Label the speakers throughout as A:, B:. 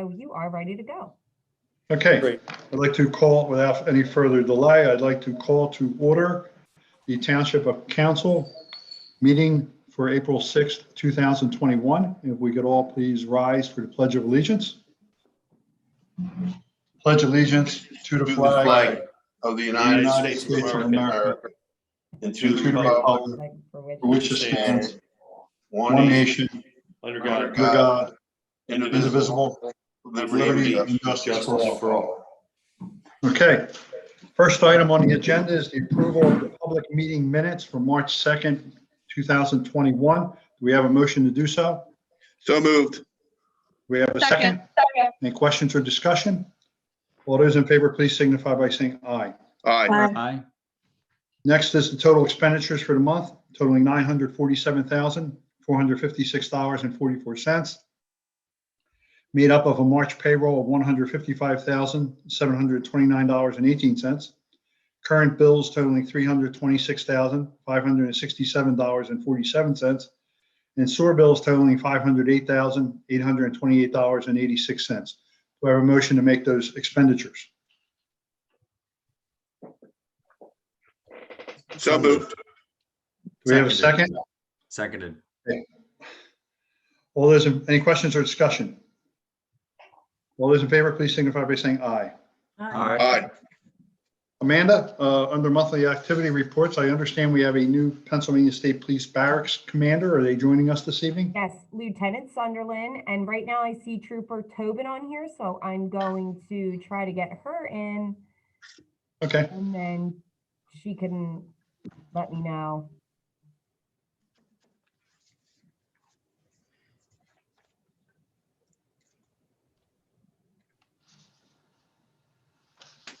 A: so you are ready to go.
B: Okay,
C: Great.
B: I'd like to call, without any further delay, I'd like to call to order the Township Council meeting for April 6th, 2021. If we could all please rise for the Pledge of Allegiance. Pledge allegiance to the flag
C: of the
B: of
C: United
B: the
C: States of America and to the republic
A: Like, for which
B: for which it stands,
C: one
B: one
C: nation,
B: nation,
C: under
B: under
C: God,
B: God,
C: indivisible,
B: indivisible,
C: with
B: liberty
C: liberty
B: and
C: and
B: justice for
C: justice for
B: all.
C: all.
B: Okay, first item on the agenda is the approval of the public meeting minutes for March 2nd, 2021. Do we have a motion to do so?
C: So moved.
B: Do we have a second? Any questions or discussion? All those in favor, please signify by saying aye.
C: Aye.
D: Aye.
B: Next is the total expenditures for the month, totaling $947,456.44. Made up of a March payroll of $155,729.18. Current bills totaling $326,567.47. And sewer bills totaling $508,828.86. Do I have a motion to make those expenditures?
C: So moved.
B: Do we have a second?
D: Seconded.
B: All those, any questions or discussion? All those in favor, please signify by saying aye.
C: Aye.
B: Amanda, under monthly activity reports, I understand we have a new Pennsylvania State Police Barracks commander. Are they joining us this evening?
A: Yes, Lieutenant Sunderland, and right now I see Trooper Tobin on here, so I'm going to try to get her in,
B: Okay,
A: and then she can let me know.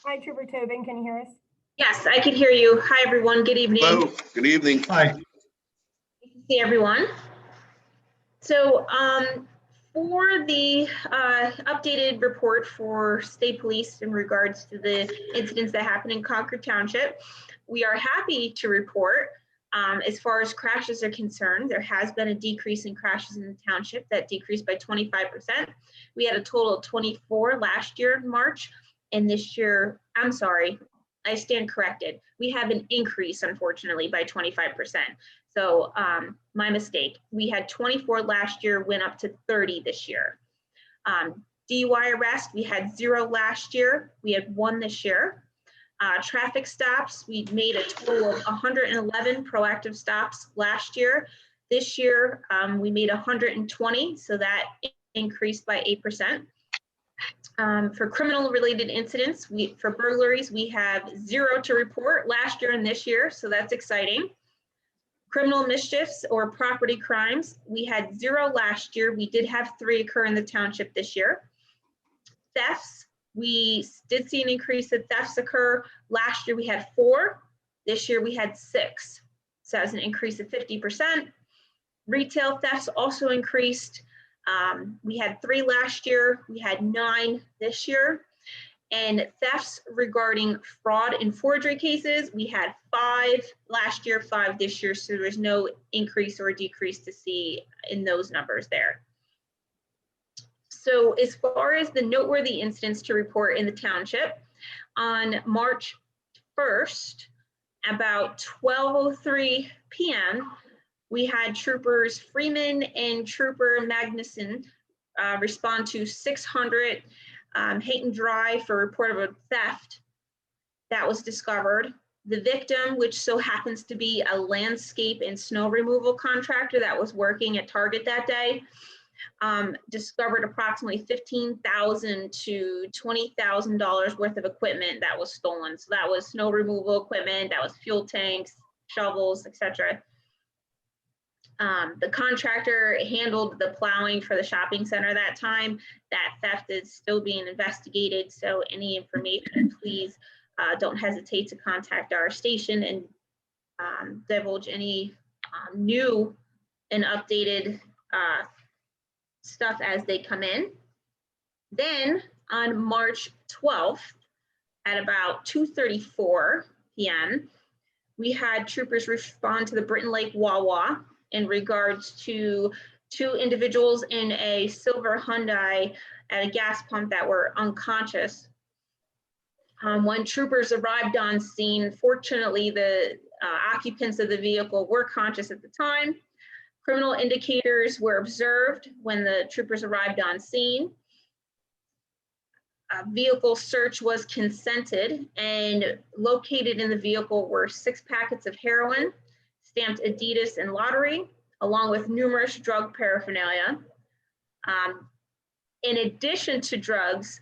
A: Hi, Trooper Tobin, can you hear us?
E: Yes, I can hear you. Hi, everyone. Good evening.
C: Hello. Good evening.
B: hi.
E: Nice to see everyone. So for the updated report for state police in regards to the incidents that happened in Concord Township, we are happy to report as far as crashes are concerned, there has been a decrease in crashes in the township that decreased by 25%. We had a total of 24 last year in March, and this year, I'm sorry, I stand corrected. We have an increase, unfortunately, by 25%. So my mistake. We had 24 last year, went up to 30 this year. DUI arrest, we had 0 last year. We had 1 this year. Traffic stops, we made a total of 111 proactive stops last year. This year, we made 120, so that increased by 8%. For criminal related incidents, for burglaries, we have 0 to report last year and this year, so that's exciting. Criminal mischiefs or property crimes, we had 0 last year. We did have 3 occur in the township this year. Thefts, we did see an increase of thefts occur. Last year we had 4, this year we had 6. So that's an increase of 50%. Retail thefts also increased. We had 3 last year, we had 9 this year. And thefts regarding fraud and forgery cases, we had 5 last year, 5 this year. So there's no increase or decrease to see in those numbers there. So as far as the noteworthy incidents to report in the township, on March 1st, about 12:03 p.m., we had Troopers Freeman and Trooper Magnuson respond to 600 Hayton Drive for report of a theft that was discovered. The victim, which so happens to be a landscape and snow removal contractor that was working at Target that day, discovered approximately $15,000 to $20,000 worth of equipment that was stolen. So that was snow removal equipment, that was fuel tanks, shovels, etc. The contractor handled the plowing for the shopping center that time. That theft is still being investigated. So any information, please don't hesitate to contact our station and divulge any new and updated stuff as they come in. Then on March 12th at about 2:34 p.m., we had troopers respond to the Britton Lake Wawa in regards to 2 individuals in a silver Hyundai at a gas pump that were unconscious. When troopers arrived on scene, fortunately, the occupants of the vehicle were conscious at the time. Criminal indicators were observed when the troopers arrived on scene. A vehicle search was consented, and located in the vehicle were 6 packets of heroin, stamped Adidas and lottery, along with numerous drug paraphernalia. In addition to drugs,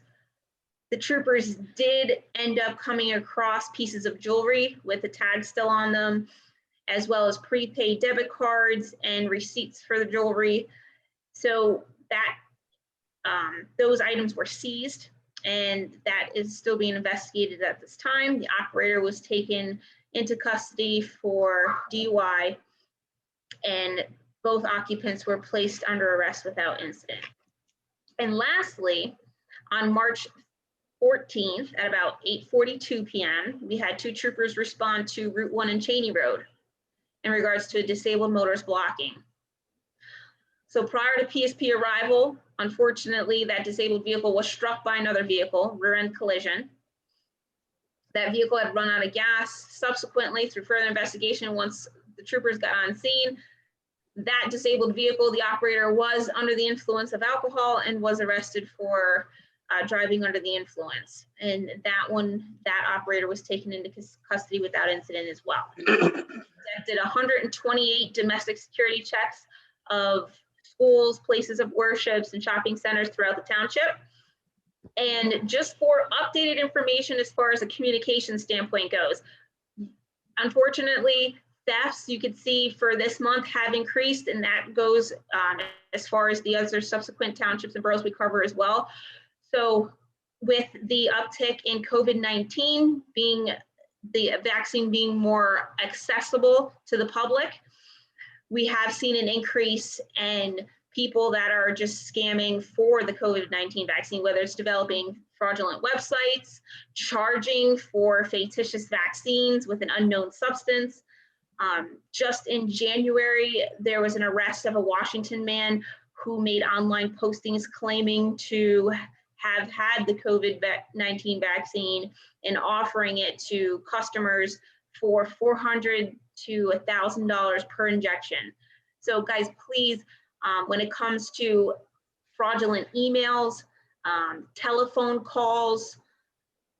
E: the troopers did end up coming across pieces of jewelry with the tag still on them, as well as prepaid debit cards and receipts for the jewelry. So that those items were seized, and that is still being investigated at this time. The operator was taken into custody for DUI, and both occupants were placed under arrest without incident. And lastly, on March 14th at about 8:42 p.m., we had 2 troopers respond to Route 1 and Cheney Road in regards to a disabled motorist blocking. So prior to PSP arrival, unfortunately, that disabled vehicle was struck by another vehicle, rear end collision. That vehicle had run out of gas. Subsequently, through further investigation, once the troopers got on scene, that disabled vehicle, the operator was under the influence of alcohol and was arrested for driving under the influence. And that operator was taken into custody without incident as well. Did 128 domestic security checks of schools, places of worships, and shopping centers throughout the township. And just for updated information as far as a communication standpoint goes, unfortunately, thefts you could see for this month have increased, and that goes as far as the other subsequent townships and boroughs we cover as well. So with the uptick in COVID-19 being the vaccine being more accessible to the public, we have seen an increase in people that are just scamming for the COVID-19 vaccine, whether it's developing fraudulent websites, charging for fictitious vaccines with an unknown substance. Just in January, there was an arrest of a Washington man who made online postings claiming to have had the COVID-19 vaccine and offering it to customers for $400 to $1,000 per injection. So guys, please, when it comes to fraudulent emails, telephone calls,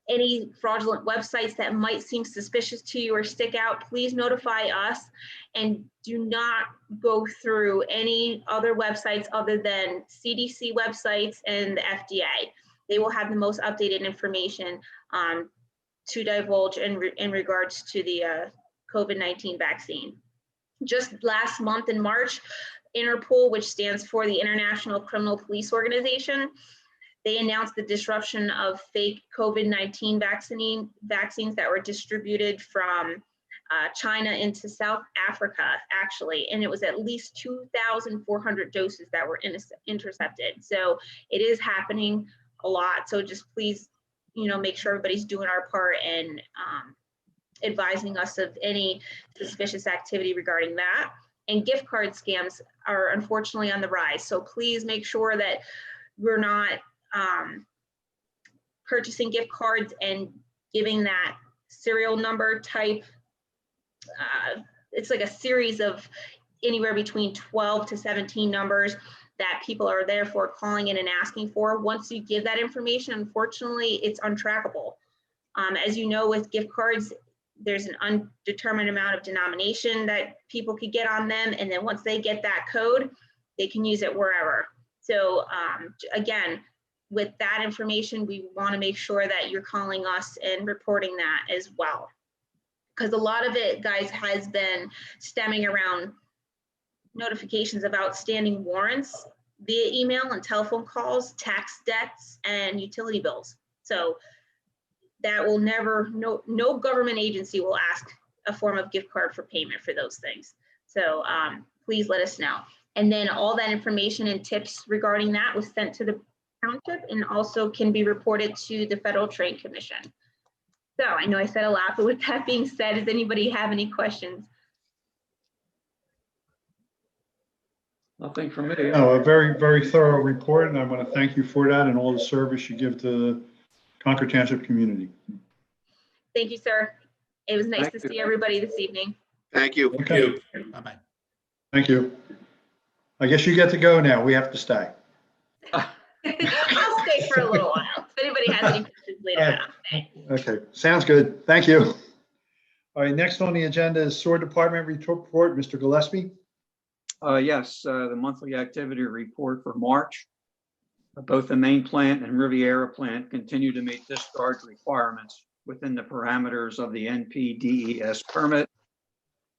E: any fraudulent websites that might seem suspicious to you or stick out, please notify us, and do not go through any other websites other than CDC websites and the FDA. They will have the most updated information to divulge in regards to the COVID-19 vaccine. Just last month in March, Interpol, which stands for the International Criminal Police Organization, they announced the disruption of fake COVID-19 vaccines that were distributed from China into South Africa, actually, and it was at least 2,400 doses that were intercepted. So it is happening a lot. So just please, make sure everybody's doing our part and advising us of any suspicious activity regarding that. And gift card scams are unfortunately on the rise. So please make sure that we're not purchasing gift cards and giving that serial number type. It's like a series of anywhere between 12 to 17 numbers that people are therefore calling in and asking for. Once you give that information, unfortunately, it's untrackable. As you know, with gift cards, there's an undetermined amount of denomination that people could get on them. And then once they get that code, they can use it wherever. So again, with that information, we want to make sure that you're calling us and reporting that as well. Because a lot of it, guys, has been stemming around notifications of outstanding warrants via email and telephone calls, tax debts, and utility bills. So that will never, no government agency will ask a form of gift card for payment for those things. So please let us know. And then all that information and tips regarding that was sent to the township and also can be reported to the Federal Trade Commission. So I know I said a lot, but with that being said, does anybody have any questions?
D: Nothing from me.
B: No, a very, very thorough report, and I want to thank you for that and all the service you give to the Concord Township community.
E: Thank you, sir. It was nice
D: Thank
E: to
D: you.
E: see everybody this evening.
C: Thank you.
B: Okay.
F: Bye-bye.
B: Thank you. I guess you get to go now. We have to stay.
E: I'll stay for a little while. If anybody has any questions later on, I'll stay.
B: Okay, sounds good. Thank you. All right, next on the agenda is Sewer Department report, Mr. Gillespie.
D: Yes, the monthly activity report for March. Both the main plant and Riviera plant continue to meet discharge requirements within the parameters of the NPDES permit.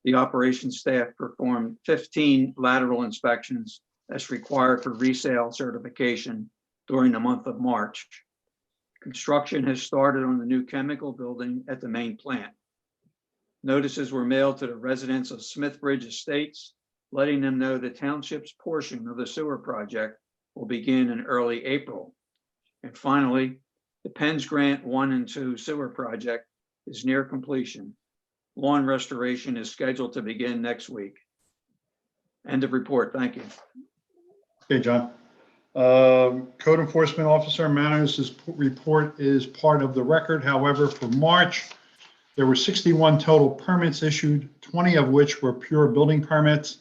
D: The operations staff performed 15 lateral inspections as required for resale certification during the month of March. Construction has started on the new chemical building at the main plant. Notices were mailed to the residents of Smithbridge Estates, letting them know the township's portion of the sewer project will begin in early April. And finally, the Penn's Grant 1 and 2 sewer project is near completion. Lawn restoration is scheduled to begin next week. End of report. Thank you.
B: Okay, John. Code Enforcement Officer Manos' report is part of the record. However, for March, there were 61 total permits issued, 20 of which were pure building permits.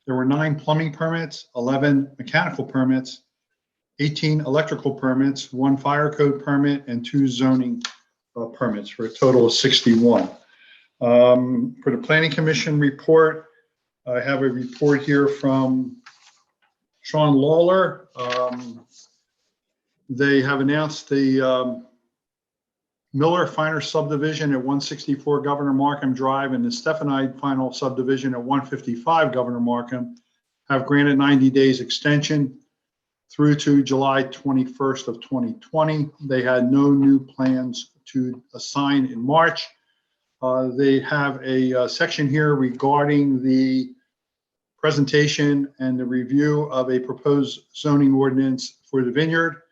B: There were 9 plumbing permits, 11 mechanical permits, 18 electrical permits, 1 fire code permit, and 2 zoning permits for a total of 61. For the Planning Commission report, I have a report here from Sean Lawler. They have announced the Miller Finer subdivision at 164 Governor Markham Drive and the Stephanide final subdivision at 155 Governor Markham have granted 90 days extension through to July 21st of 2020. They had no new plans to assign in March. They have a section here regarding the presentation and the review of a proposed zoning ordinance for the vineyard.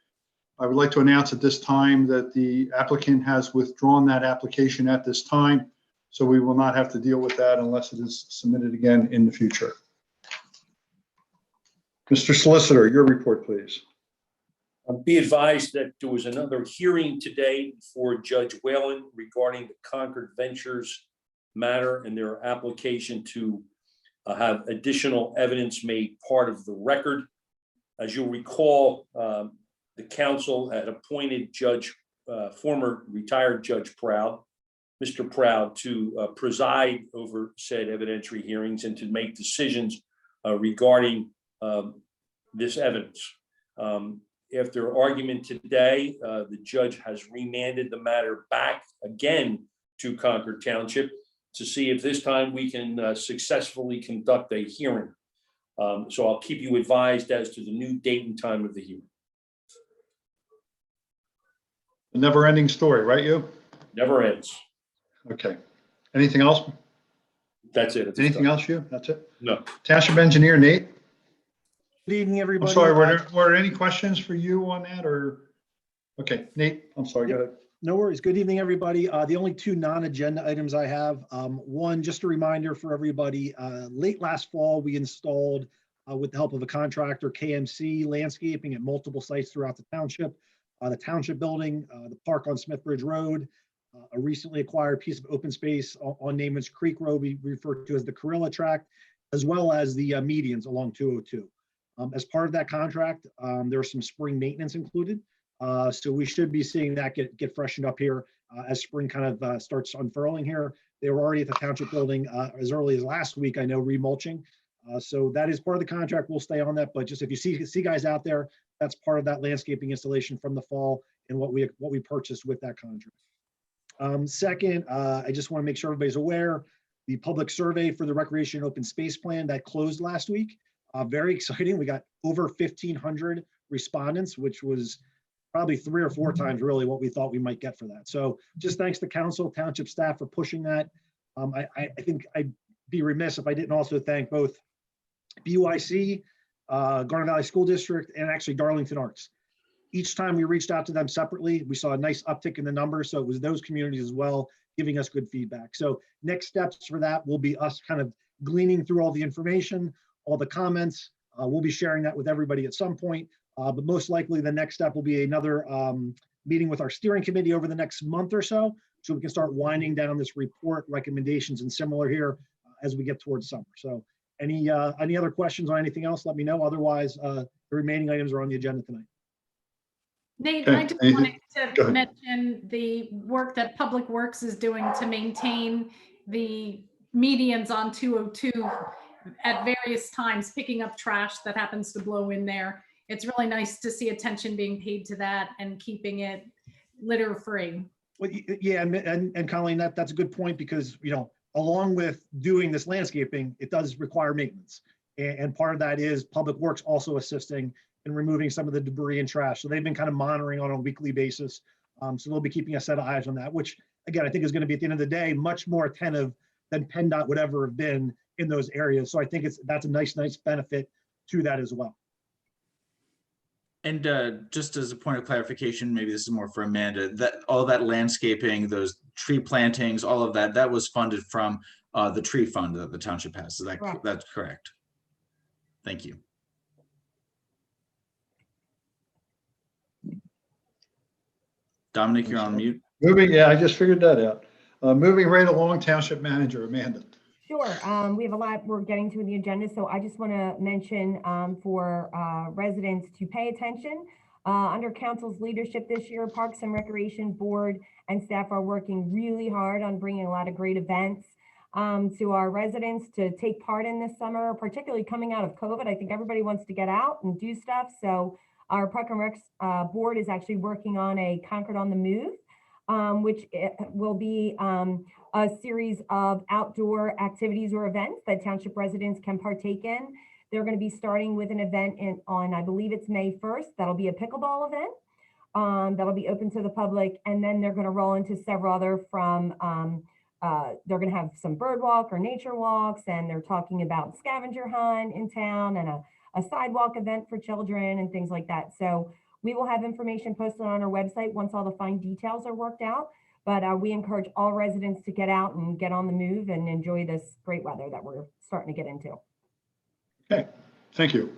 B: I would like to announce at this time that the applicant has withdrawn that application at this time, so we will not have to deal with that unless it is submitted again in the future. Mr. Solicitor, your report, please.
G: Be advised that there was another hearing today for Judge Whalen regarding the Concord Ventures matter and their application to have additional evidence made part of the record. As you'll recall, the council had appointed former retired Judge Proud, Mr. Proud, to preside over said evidentiary hearings and to make decisions regarding this evidence. After argument today, the judge has remanded the matter back again to Concord Township to see if this time we can successfully conduct a hearing. So I'll keep you advised as to the new date and time of the hearing.
B: A never-ending story, right, you?
G: Never ends.
B: Okay. Anything else?
G: That's it.
B: Anything else, you? That's it?
G: No.
B: Township Engineer Nate?
F: Good evening,
B: I'm
F: everybody.
B: sorry, were there any questions for you on that, or? Okay, Nate, I'm sorry, go ahead.
F: No worries. Good evening, everybody. The only 2 non-agenda items I have, one, just a reminder for everybody, late last fall, we installed, with the help of a contractor, KMC landscaping at multiple sites throughout the township building, the park on Smithbridge Road, a recently acquired piece of open space on Naaman's Creek Road, we refer to as the Corilla Tract, as well as the medians along 202. As part of that contract, there's some spring maintenance included. So we should be seeing that get freshened up here as spring kind of starts unfurling here. They were already at the township building as early as last week, I know, remulching. So that is part of the contract. We'll stay on that. But just if you see guys out there, that's part of that landscaping installation from the fall and what we purchased with that contract. Second, I just want to make sure everybody's aware, the public survey for the Recreation Open Space Plan that closed last week. Very exciting. We got over 1,500 respondents, which was probably 3 or 4 times really what we thought we might get for that. So just thanks to council, township staff for pushing that. I think I'd be remiss if I didn't also thank both BUIC, Garden Valley School District, and actually Darlington Arts. Each time we reached out to them separately, we saw a nice uptick in the numbers. So it was those communities as well, giving us good feedback. So next steps for that will be us kind of gleaning through all the information, all the comments, We'll be sharing that with everybody at some point, but most likely the next step will be another meeting with our steering committee over the next month or so we can start winding down this report, recommendations, and similar here as we get towards summer. So any other questions on anything else, let me know. Otherwise, the remaining items are on the agenda tonight.
H: Nate,
B: Okay,
H: I just
B: anything-
H: wanted
B: go
H: to
B: ahead.
H: mention the work that Public Works is doing to maintain the medians on 202 at various times, picking up trash that happens to blow in there. It's really nice to see attention being paid to that and keeping it litter free.
F: Well, yeah, and Colleen, that's a good point because, along with doing this landscaping, it does require maintenance. And part of that is Public Works also assisting in removing some of the debris and trash. So they've been kind of monitoring on a weekly basis. So they'll be keeping a set of eyes on that, which again, I think is going to be at the end of the day, much more attentive than PennDOT would ever have been in those areas. So I think that's a nice benefit to that as well.
I: And just as a point of clarification, maybe this is more for Amanda, that all that landscaping, those tree plantings, all of that, that was funded from the tree fund that the township has. Is that
A: Correct.
I: That's correct? Thank you. Dominic, you're on mute.
B: Yeah, I just figured that out. Moving right along, Township Manager Amanda.
A: Sure. We have a lot we're getting to in the agenda, so I just want to mention for residents to pay attention. Under council's leadership this year, Parks and Recreation Board and staff are working really hard on bringing a lot of great events to our residents to take part in this summer, particularly coming out of COVID. I think everybody wants to get out and do stuff. So our Park and Rec Board is actually working on a Concord on the Move, which will be a series of outdoor activities or events that township residents can partake in. They're going to be starting with an event on, I believe it's May 1st. That'll be a pickleball event that'll be open to the public. And then they're going to roll into several other they're going to have some bird walk or nature walks. And they're talking about scavenger hunt in town and a sidewalk event for children and things like that. So we will have information posted on our website once all the fine details are worked out. But we encourage all residents to get out and get on the move and enjoy this great weather that we're starting to get into.
B: Okay, thank you.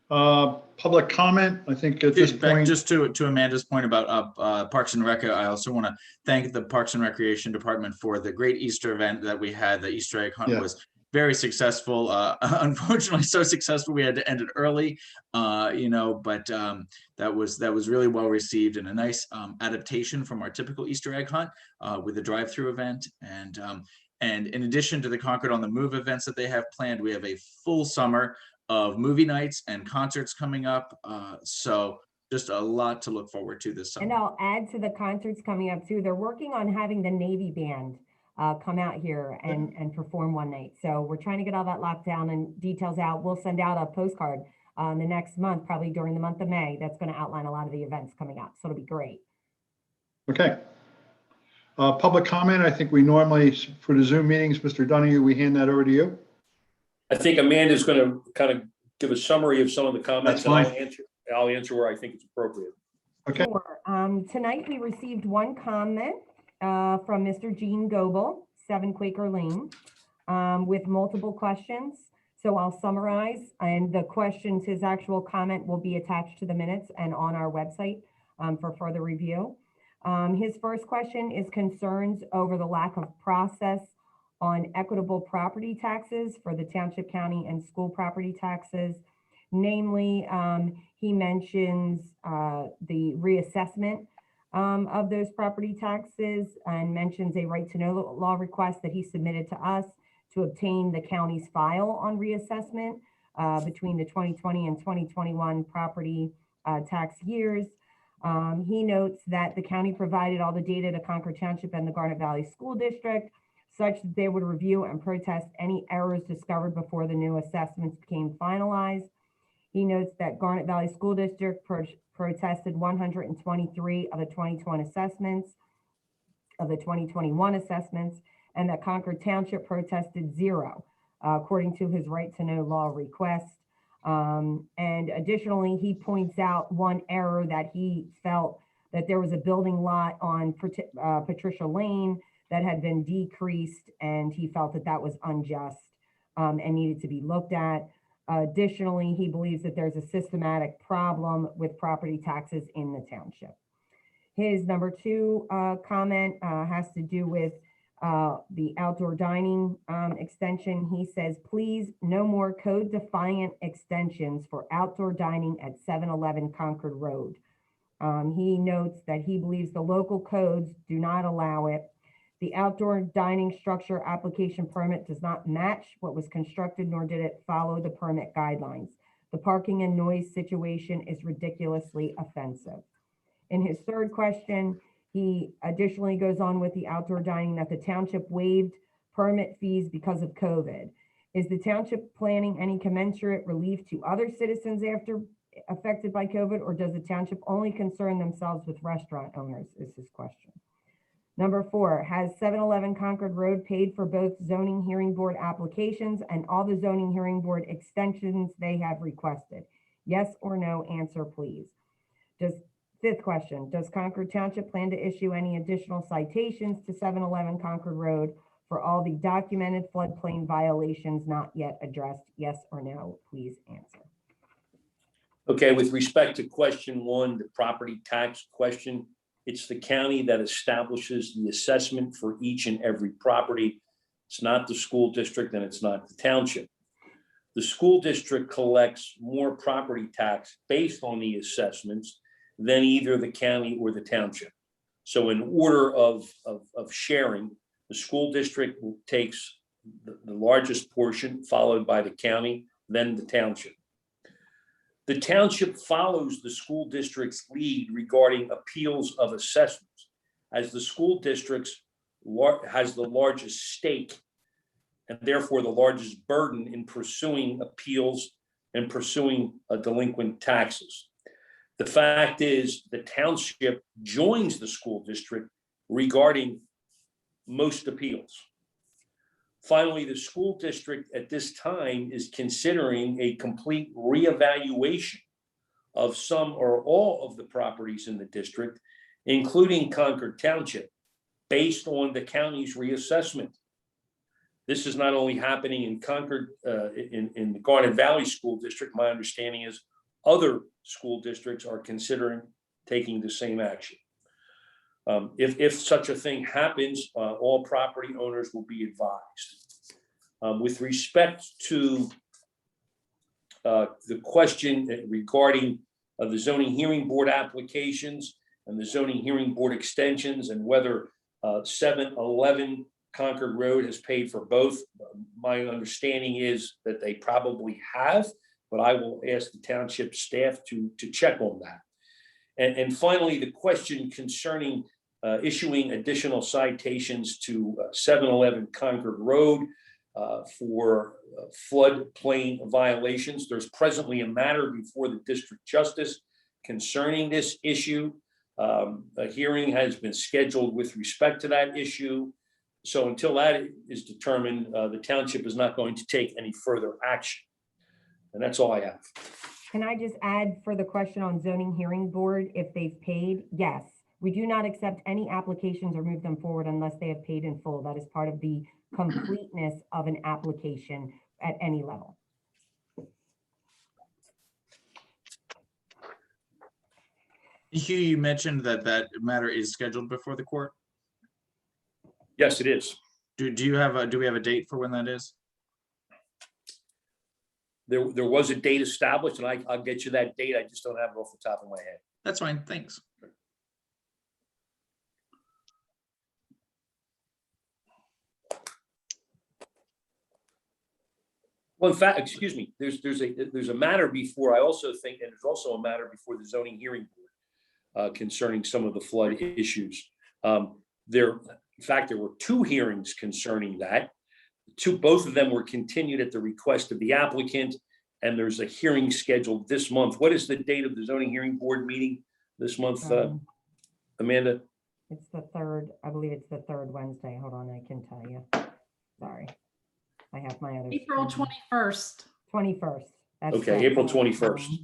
B: Public comment, I think at this point.
I: Just to Amanda's point about Parks and Rec, I also want to thank the Parks and Recreation Department for the great Easter event that we had. The Easter egg hunt was very successful. Unfortunately, so successful we had to end it early. But that was really well received and a nice adaptation from our typical Easter egg hunt with the drive-through event. And in addition to the Concord on the Move events that they have planned, we have a full summer of movie nights and concerts coming up. So just a lot to look forward to this summer.
A: And I'll add to the concerts coming up too. They're working on having the Navy Band come out here and perform one night. So we're trying to get all that locked down and details out. We'll send out a postcard the next month, probably during the month of May. That's going to outline a lot of the events coming up. So it'll be great.
B: Okay. Public comment, I think we normally, for the Zoom meetings, Mr. Donahue, we hand that over to you.
G: I think Amanda's going to kind of give a summary of some of the comments.
B: That's
G: And I'll answer where I think it's appropriate.
B: Okay.
A: Sure. Tonight we received one comment from Mr. Gene Goebel, 7 Quaker Lane, with multiple questions. So I'll summarize, and the questions, his actual comment will be attached to the minutes and on our website for further review. His first question is concerns over the lack of process on equitable property taxes for the township, county, and school property taxes. Namely, he mentions the reassessment of those property taxes and mentions a right to know law request that he submitted to us to obtain the county's file on reassessment between the 2020 and 2021 property tax years. He notes that the county provided all the data to Concord Township and the Garnet Valley School District such that they would review and protest any errors discovered before the new assessments became finalized. He notes that Garnet Valley School District protested 123 of the 2021 assessments, and that Concord Township protested 0, according to his right to know law request. And additionally, he points out one error that he felt that there was a building lot on Patricia Lane that had been decreased, and he felt that that was unjust and needed to be looked at. Additionally, he believes that there's a systematic problem with property taxes in the township. His number 2 comment has to do with the outdoor dining extension. He says, please, no more code defiant extensions for outdoor dining at 711 Concord Road. He notes that he believes the local codes do not allow it. The outdoor dining structure application permit does not match what was constructed, nor did it follow the permit guidelines. The parking and noise situation is ridiculously offensive. In his 3rd question, he additionally goes on with the outdoor dining that the township waived permit fees because of COVID. Is the township planning any commensurate relief to other citizens after affected by COVID, or does the township only concern themselves with restaurant owners, is his question. Number 4, has 711 Concord Road paid for both zoning hearing board applications and all the zoning hearing board extensions they have requested? Yes or no answer, please. 5th question, does Concord Township plan to issue any additional citations to 711 Concord Road for all the documented floodplain violations not yet addressed? Yes or no, please answer.
G: Okay, with respect to question 1, the property tax question, it's the county that establishes the assessment for each and every property. It's not the school district and it's not the township. The school district collects more property tax based on the assessments than either the county or the township. So in order of sharing, the school district takes the largest portion, followed by the county, then the township. The township follows the school district's lead regarding appeals of assessments, as the school district has the largest stake and therefore the largest burden in pursuing appeals and pursuing delinquent taxes. The fact is, the township joins the school district regarding most appeals. Finally, the school district at this time is considering a complete reevaluation of some or all of the properties in the district, including Concord Township, based on the county's reassessment. This is not only happening in Concord, in the Garnet Valley School District. My understanding is other school districts are considering taking the same action. If such a thing happens, all property owners will be advised. With respect to the question regarding the zoning hearing board applications and the zoning hearing board extensions and whether 711 Concord Road has paid for both, my understanding is that they probably have, but I will ask the township staff to check on that. And finally, the question concerning issuing additional citations to 711 Concord Road for floodplain violations. There's presently a matter before the district justice concerning this issue. A hearing has been scheduled with respect to that issue. So until that is determined, the township is not going to take any further action. And that's all I have.
A: Can I just add for the question on zoning hearing board, if they've paid? Yes. We do not accept any applications or move them forward unless they have paid in full. That is part of the completeness of an application at any level.
I: Hugh, you mentioned that that matter is scheduled before the court.
G: Yes, it is.
I: Do we have a date for when that is?
G: There was a date established, and I'll get you that date. I just don't have it off the top of my head.
I: That's fine, thanks.
G: Well, in fact, excuse me, there's a matter before, I also think, and there's also a matter before the zoning hearing board concerning some of the flood issues. In fact, there were 2 hearings concerning that. Both of them were continued at the request of the applicant, and there's a hearing scheduled this month. What is the date of the zoning hearing board meeting this month, Amanda?
A: It's the 3rd, I believe it's the 3rd Wednesday. Hold on, I can tell you. Sorry. I have my other.
H: April 21st.
A: 21st. That's
G: Okay,
A: correct.
G: April 21st.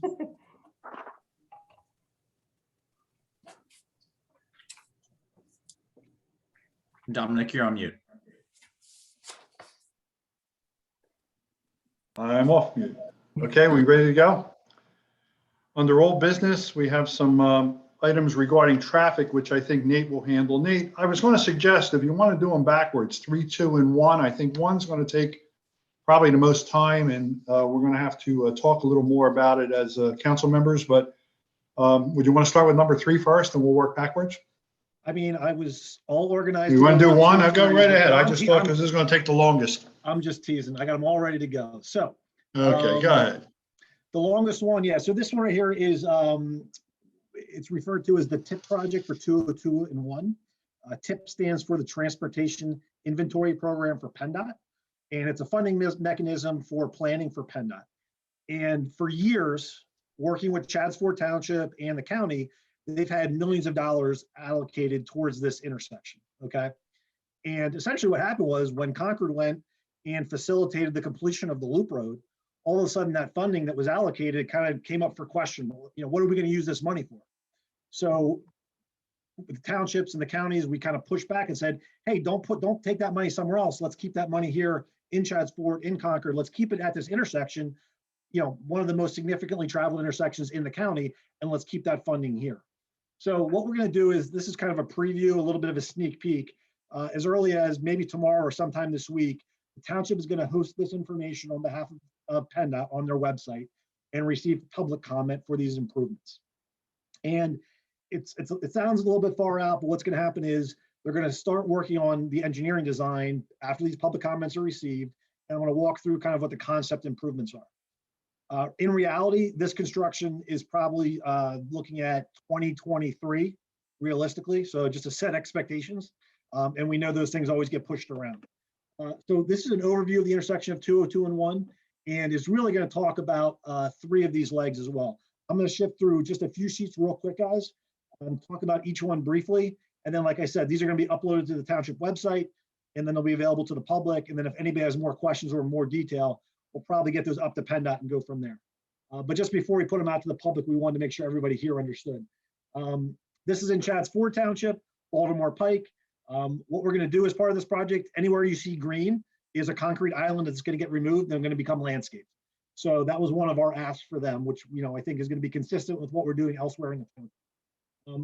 I: Dominic, you're on mute.
B: I'm off mute. Okay, we ready to go? Under old business, we have some items regarding traffic, which I think Nate will handle. Nate, I was going to suggest if you want to do them backwards, 3, 2, and 1. I think one's going to take probably the most time, and we're going to have to talk a little more about it as council members. But would you want to start with number 3 first, and we'll work backwards?
F: I mean, I was all organized.
B: You want to do 1? I'll go right ahead. I
F: I'm
B: just
F: te-
B: thought
F: I'm-
B: because this is going to take the longest.
F: I'm just teasing. I got them all ready to go. So
B: Okay, go ahead.
F: the longest one, yeah. So this one right here is, it's referred to as the TIP project for 202 and 1. TIP stands for the Transportation Inventory Program for PennDOT, and it's a funding mechanism for planning for PennDOT. And for years, working with Concord Township and the county, they've had millions of dollars allocated towards this intersection, okay? And essentially what happened was when Concord went and facilitated the completion of the loop road, all of a sudden that funding that was allocated kind of came up for question. You know, what are we going to use this money for? So with the townships and the counties, we kind of pushed back and said, hey, don't take that money somewhere else. Let's keep that money here in Chadsport, in Concord. Let's keep it at this intersection, you know, one of the most significantly traveled intersections in the county, and let's keep that funding here. So what we're going to do is, this is kind of a preview, a little bit of a sneak peek. As early as maybe tomorrow or sometime this week, the township is going to host this information on behalf of PennDOT on their website and receive public comment for these improvements. And it sounds a little bit far out, but what's going to happen is they're going to start working on the engineering design after these public comments are received. And I'm going to walk through kind of what the concept improvements are. In reality, this construction is probably looking at 2023 realistically. So just to set expectations. And we know those things always get pushed around. So this is an overview of the intersection of 202 and 1, and is really going to talk about 3 of these legs as well. I'm going to shift through just a few sheets real quick, guys, and talk about each one briefly. And then, like I said, these are going to be uploaded to the township website, and then they'll be available to the public. And then if anybody has more questions or more detail, we'll probably get those up to PennDOT and go from there. But just before we put them out to the public, we wanted to make sure everybody here understood. This is in Chadsport Township, Baltimore Pike. What we're going to do as part of this project, anywhere you see green is a concrete island that's going to get removed. They're going to become landscaped. So that was one of our asks for them, which, you know, I think is going to be consistent with what we're doing elsewhere in the town.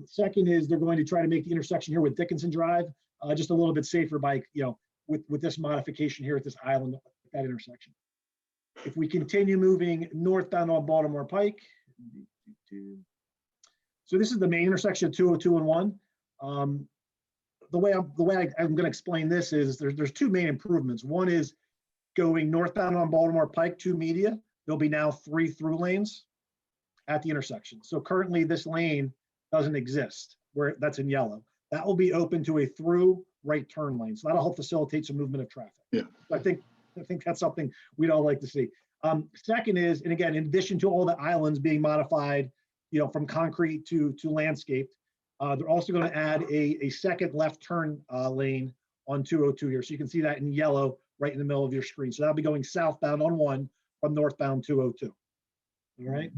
F: Second is they're going to try to make the intersection here with Dickinson Drive just a little bit safer by, you know, with this modification here at this island, at that intersection. If we continue moving northbound on Baltimore Pike, so this is the main intersection of 202 and 1. The way I'm going to explain this is there's 2 main improvements. One is going northbound on Baltimore Pike to Media. There'll be now 3 through lanes at the intersection. So currently this lane doesn't exist, where that's in yellow. That will be open to a through right turn lane. So that'll help facilitate some movement of traffic.
B: Yeah.
F: I think that's something we'd all like to see. Second is, and again, in addition to all the islands being modified, you know, from concrete to landscaped, they're also going to add a second left turn lane on 202 here. So you can see that in yellow right in the middle of your screen. So that'll be going southbound on 1 from northbound 202. All right.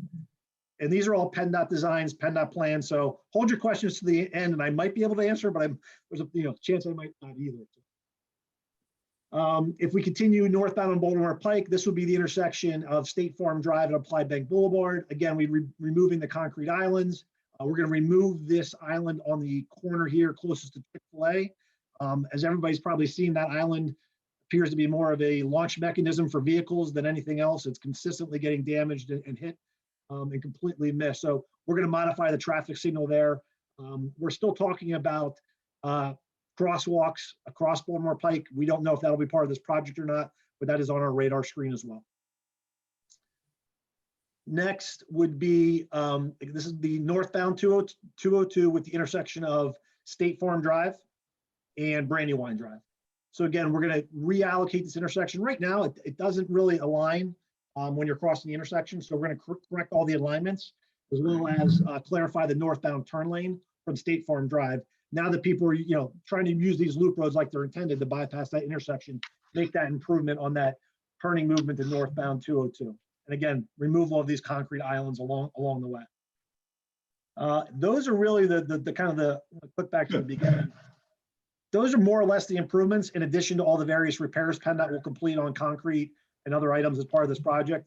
F: And these are all PennDOT designs, PennDOT plans. So hold your questions to the end, and I might be able to answer, but there's a chance I might not either. If we continue northbound on Baltimore Pike, this would be the intersection of State Farm Drive and Applied Bank Boulevard. Again, we're removing the concrete islands. We're going to remove this island on the corner here closest to Chick-fil-A. As everybody's probably seen, that island appears to be more of a launch mechanism for vehicles than anything else. It's consistently getting damaged and hit and completely missed. So we're going to modify the traffic signal there. We're still talking about crosswalks across Baltimore Pike. We don't know if that'll be part of this project or not, but that is on our radar screen as well. Next would be, this is the northbound 202 with the intersection of State Farm Drive and Brandywine Drive. So again, we're going to reallocate this intersection. Right now, it doesn't really align when you're crossing the intersection. So we're going to correct all the alignments, as well as clarify the northbound turn lane from State Farm Drive. Now that people are, you know, trying to use these loop roads like they're intended to bypass that intersection, make that improvement on that turning movement to northbound 202. And again, removal of these concrete islands along the way. Those are really the kind of the click back to the beginning. Those are more or less the improvements, in addition to all the various repairs PennDOT will complete on concrete and other items as part of this project.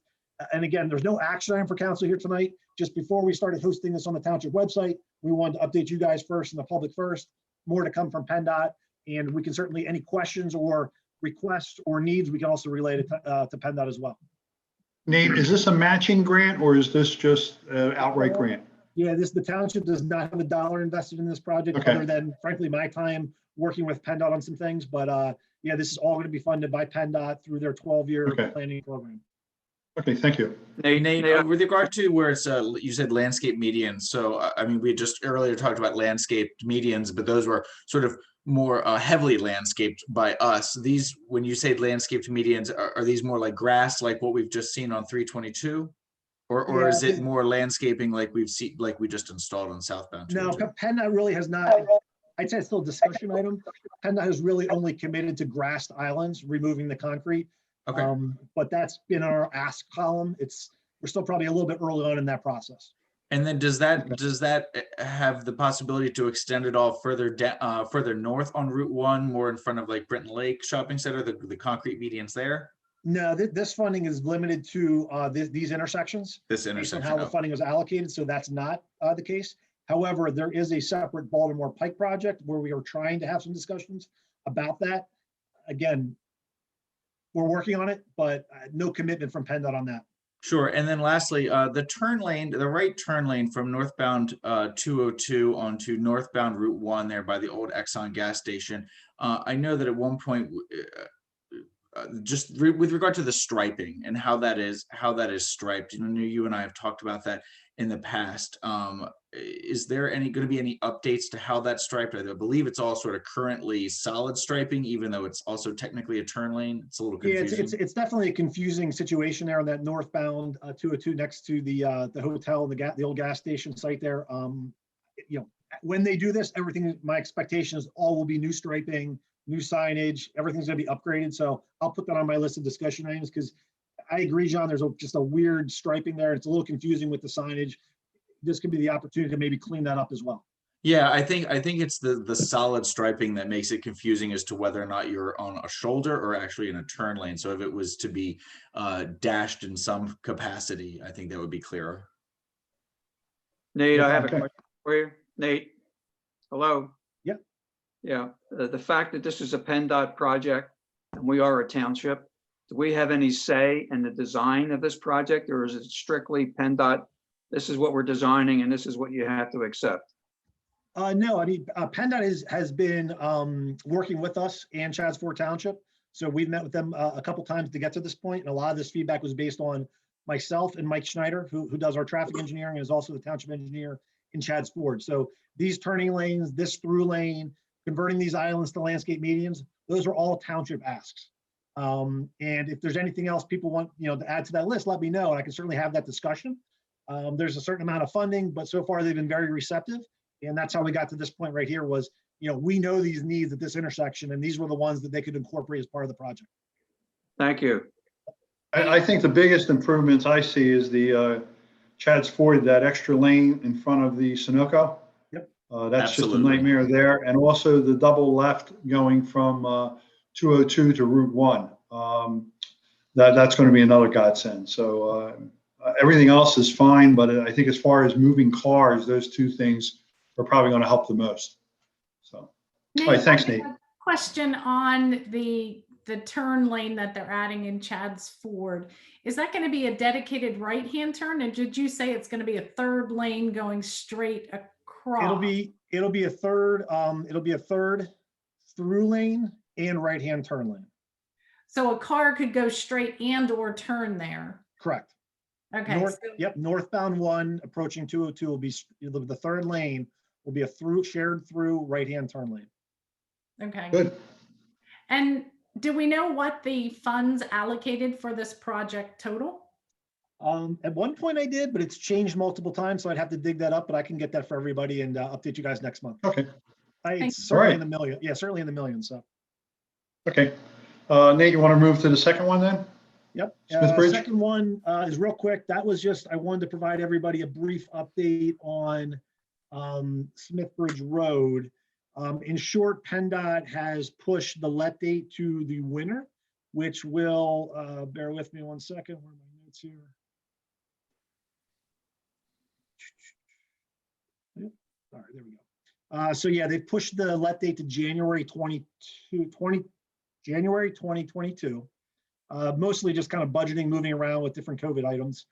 F: And again, there's no action item for council here tonight. Just before we started hosting this on the township website, we wanted to update you guys first and the public first. More to come from PennDOT, and we can certainly, any questions or requests or needs, we can also relay it to PennDOT as well.
B: Nate, is this a matching grant or is this just outright grant?
F: Yeah, the township does not have a dollar invested in this project,
B: Okay.
F: other than frankly, my time working with PennDOT on some things. But yeah, this is all going to be funded by PennDOT through their 12-year
B: Okay.
F: planning program.
B: Okay, thank you.
I: Nate, with regard to where it's, you said landscape medians. So, I mean, we just earlier talked about landscaped medians, but those were sort of more heavily landscaped by us. These, when you say landscaped medians, are these more like grass, like what we've just seen on 322? Or
F: Yeah,
I: is it more landscaping like we've seen, like we just installed on southbound?
F: No,
I: 202?
F: PennDOT really has not. I'd say it's still a discussion item. PennDOT has really only committed to grassed islands, removing the concrete.
I: Okay.
F: But that's been our ask column. We're still probably a little bit early on in that process.
I: And then does that have the possibility to extend it all further further north on Route 1, more in front of like Britton Lake Shopping Center, the concrete medians there?
F: No, this funding is limited to these intersections.
I: This
F: Based on
I: intersection.
F: how the
I: Oh,
F: funding was allocated, so that's not the case. However, there is a separate Baltimore Pike project where we are trying to have some discussions about that. Again, we're working on it, but no commitment from PennDOT on that.
I: sure. And then lastly, the turn lane, the right turn lane from northbound 202 onto northbound Route 1 there by the old Exxon gas station. I know that at one point, with regard to the striping and how that is striped, you and I have talked about that in the past. Is there going to be any updates to how that's striped? I believe it's all sort of currently solid striping, even though it's also technically a turn lane. It's a little confusing.
F: Yeah, it's definitely a confusing situation there on that northbound 202 next to the hotel and the old gas station site there. When they do this, my expectation is all will be new striping, new signage, everything's going to be upgraded. So I'll put that on my list of discussion items, because I agree, John, there's just a weird striping there. It's a little confusing with the signage. This could be the opportunity to maybe clean that up as well.
I: Yeah, I think it's the solid striping that makes it confusing as to whether or not you're on a shoulder or actually in a turn lane. So if it was to be dashed in some capacity, I think that would be clearer.
D: Nate, I have a
B: Okay.
D: question for you. Nate, hello?
F: Yep.
D: Yeah, the fact that this is a PennDOT project and we are a township, do we have any say in the design of this project, or is it strictly PennDOT? This is what we're designing and this is what you have to accept?
F: No, I mean, PennDOT has been working with us and Chadds Ford Township. So we've met with them a couple times to get to this point. And a lot of this feedback was based on myself and Mike Schneider, who does our traffic engineering and is also the township engineer in Chadds Ford. So these turning lanes, this through lane, converting these islands to landscape medians, those are all township asks. And if there's anything else people want, to add to that list, let me know. And I can certainly have that discussion. There's a certain amount of funding, but so far they've been very receptive. And that's how we got to this point right here was, we know these needs at this intersection, and these were the ones that they could incorporate as part of the project.
D: Thank you.
B: I think the biggest improvements I see is the Chadds Ford, that extra lane in front of the Sunoco.
F: Yep.
B: That's just a
I: Absolutely.
B: nightmare there. And also the double left going from 202 to Route 1. That's going to be another godsend. So everything else is fine, but I think as far as moving cars, those two things are probably going to help the most. So, all right, thanks, Nate.
H: Question on the turn lane that they're adding in Chadds Ford. Is that going to be a dedicated right-hand turn? And did you say it's going to be a third lane going straight across?
F: It'll be a third through lane and right-hand turn lane.
H: So a car could go straight and or turn there.
F: Correct.
H: Okay.
F: Northbound 1 approaching 202 will be the third lane will be a shared through right-hand turn lane.
H: Okay.
B: Good.
H: And do we know what the funds allocated for this project total?
F: At one point I did, but it's changed multiple times, so I'd have to dig that up, but I can get that for everybody and update you guys next month.
B: Okay.
F: It's certainly in the million. Yeah, certainly in the millions. So.
B: Okay. Nate, you want to move to the second one then?
F: Yep.
B: Smith Bridge?
F: Second one is real quick. That was just, I wanted to provide everybody a brief update on Smith Bridge Road. In short, PennDOT has pushed the let date to the winter, which will, bear with me one second, where are my notes here? All right, there we go. So yeah, they pushed the let date to January 2022. Mostly just kind of budgeting, moving around with different COVID items.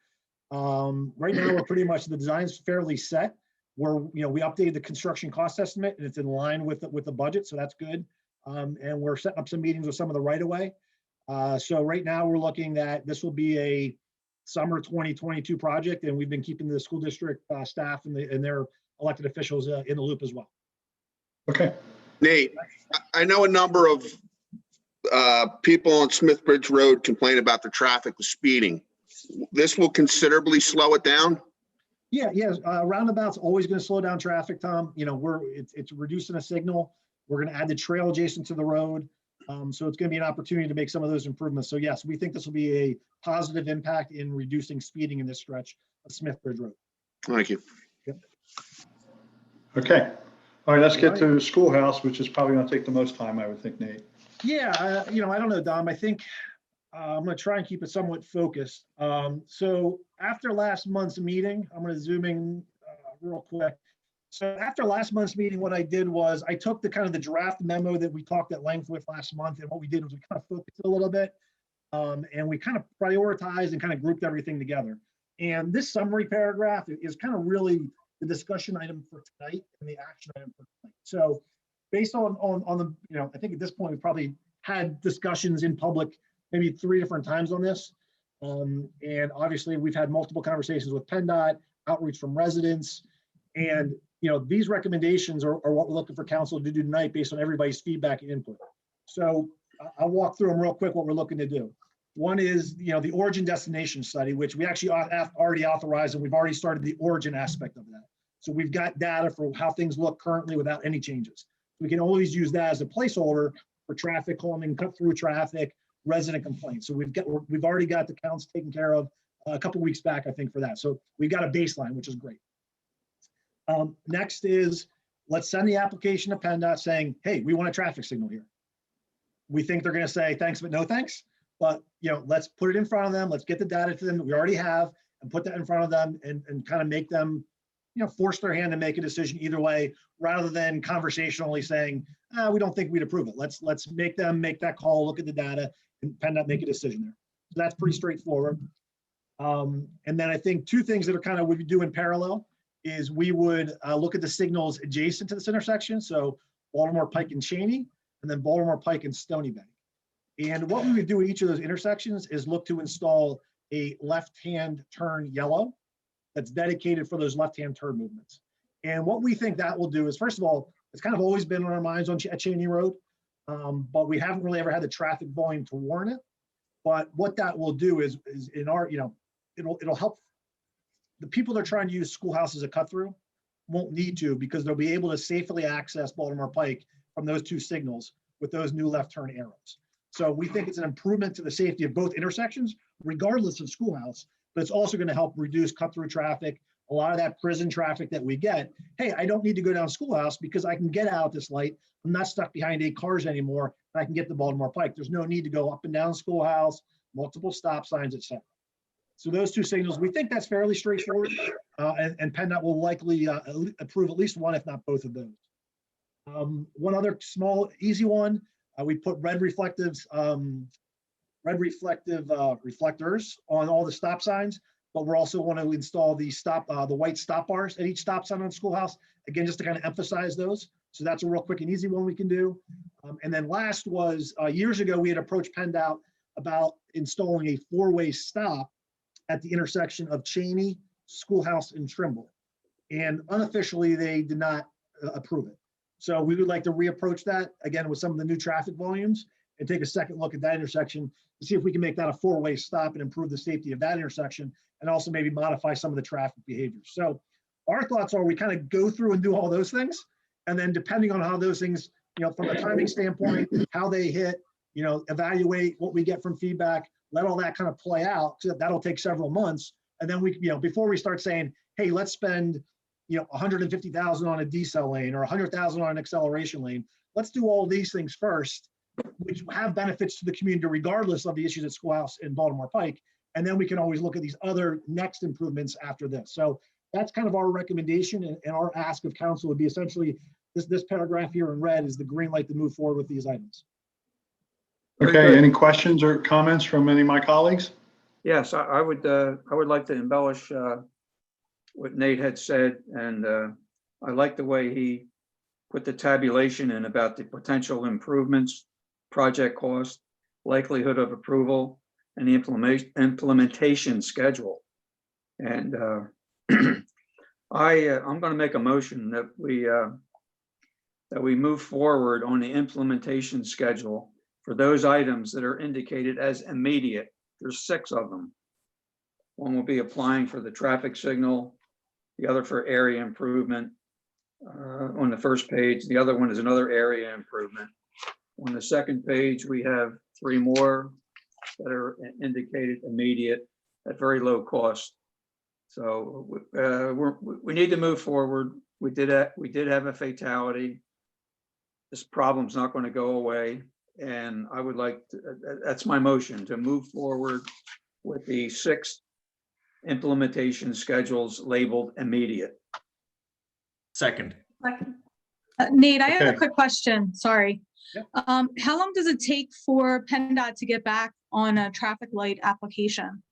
F: Right now, we're pretty much, the design's fairly set. We updated the construction cost estimate and it's in line with the budget, so that's good. And we're setting up some meetings with some of the right of way. So right now we're looking at, this will be a summer 2022 project, and we've been keeping the school district staff and their elected officials in the loop as well.
B: Okay.
J: Nate, I know a number of people on Smithbridge Road complain about the traffic, the speeding. This will considerably slow it down?
F: Yeah, roundabouts always going to slow down traffic, Tom. It's reducing a signal. We're going to add the trail adjacent to the road. So it's going to be an opportunity to make some of those improvements. So yes, we think this will be a positive impact in reducing speeding in this stretch of Smithbridge Road.
J: Thank you.
F: Yep.
B: Okay. All right, let's get to Schoolhouse, which is probably going to take the most time, I would think, Nate.
F: Yeah, I don't know, Dom. I think I'm going to try and keep it somewhat focused. So after last month's meeting, I'm going to zoom in real quick. So after last month's meeting, what I did was I took the kind of the draft memo that we talked at length with last month, and what we did was we kind of focused a little bit, and we kind of prioritized and kind of grouped everything together. And this summary paragraph is kind of really the discussion item for tonight and the action item for tonight. So based on the, I think at this point we probably had discussions in public maybe 3 different times on this. And obviously we've had multiple conversations with PennDOT, outreach from residents, and these recommendations are what we're looking for council to do tonight based on everybody's feedback and input. So I'll walk through them real quick, what we're looking to do. One is, the origin destination study, which we actually already authorized, and we've already started the origin aspect of that. So we've got data for how things look currently without any changes. We can always use that as a placeholder for traffic calming, cut through traffic, resident complaints. So we've already got the counts taken care of a couple weeks back, I think, for that. So we've got a baseline, which is great. Next is, let's send the application to PennDOT saying, hey, we want a traffic signal here. We think they're going to say thanks, but no thanks. But let's put it in front of them. Let's get the data to them that we already have and put that in front of them and kind of make them, force their hand to make a decision either way, rather than conversationally saying, we don't think we'd approve it. Let's make them make that call, look at the data, and PennDOT make a decision there. So that's pretty straightforward. And then I think 2 things that are kind of we do in parallel is we would look at the signals adjacent to this intersection. So Baltimore Pike and Cheney, and then Baltimore Pike and Stony Bank. And what we would do at each of those intersections is look to install a left-hand turn yellow that's dedicated for those left-hand turn movements. And what we think that will do is, first of all, it's kind of always been on our minds at Cheney Road, but we haven't really ever had the traffic volume to warrant it. But what that will do is in our, it'll help the people that are trying to use Schoolhouse as a cut through won't need to, because they'll be able to safely access Baltimore Pike from those 2 signals with those new left turn arrows. So we think it's an improvement to the safety of both intersections, regardless of Schoolhouse, but it's also going to help reduce cut through traffic. A lot of that prison traffic that we get, hey, I don't need to go down Schoolhouse because I can get out this light. I'm not stuck behind 8 cars anymore. And I can get to Baltimore Pike. There's no need to go up and down Schoolhouse, multiple stop signs, etc. So those 2 signals, we think that's fairly straightforward, and PennDOT will likely approve at least one, if not both of those. One other small, easy one, we put red reflective reflectors on all the stop signs, but we're also want to install the white stop bars at each stop sign on Schoolhouse, again, just to kind of emphasize those. So that's a real quick and easy one we can do. And then last was, years ago, we had approached PennDOT about installing a 4-way stop at the intersection of Cheney, Schoolhouse, and Trimble. And unofficially, they did not approve it. So we would like to reapproach that again with some of the new traffic volumes and take a second look at that intersection to see if we can make that a 4-way stop and improve the safety of that intersection, and also maybe modify some of the traffic behaviors. So our thoughts are we kind of go through and do all those things. And then depending on how those things, from a timing standpoint, how they hit, evaluate what we get from feedback, let all that kind of play out. So that'll take several months. And then we, before we start saying, hey, let's spend, $150,000 on a decel lane or $100,000 on an acceleration lane. Let's do all these things first, which have benefits to the community regardless of the issues at Schoolhouse and Baltimore Pike. And then we can always look at these other next improvements after this. So that's kind of our recommendation, and our ask of council would be essentially this paragraph here in red is the green light to move forward with these items.
D: Very
B: Okay,
D: good.
B: any questions or comments from any of my colleagues?
D: Yes, I would like to embellish what Nate had said, and I like the way he put the tabulation in about the potential improvements, project cost, likelihood of approval, and the implementation schedule. And I'm going to make a motion that we move forward on the implementation schedule for those items that are indicated as immediate. There's 6 of them. One will be applying for the traffic signal, the other for area improvement on the first page. The other one is another area improvement. On the second page, we have 3 more that are indicated immediate at very low cost. So we need to move forward. We did have a fatality. This problem's not going to go away. And I would like to, that's my motion, to move forward with the 6 implementation schedules labeled immediate.
I: Second.
K: Nate, I have
B: Okay.
K: a quick question. Sorry.
F: Yeah.
K: How long does it take for PennDOT to get back on a traffic light application?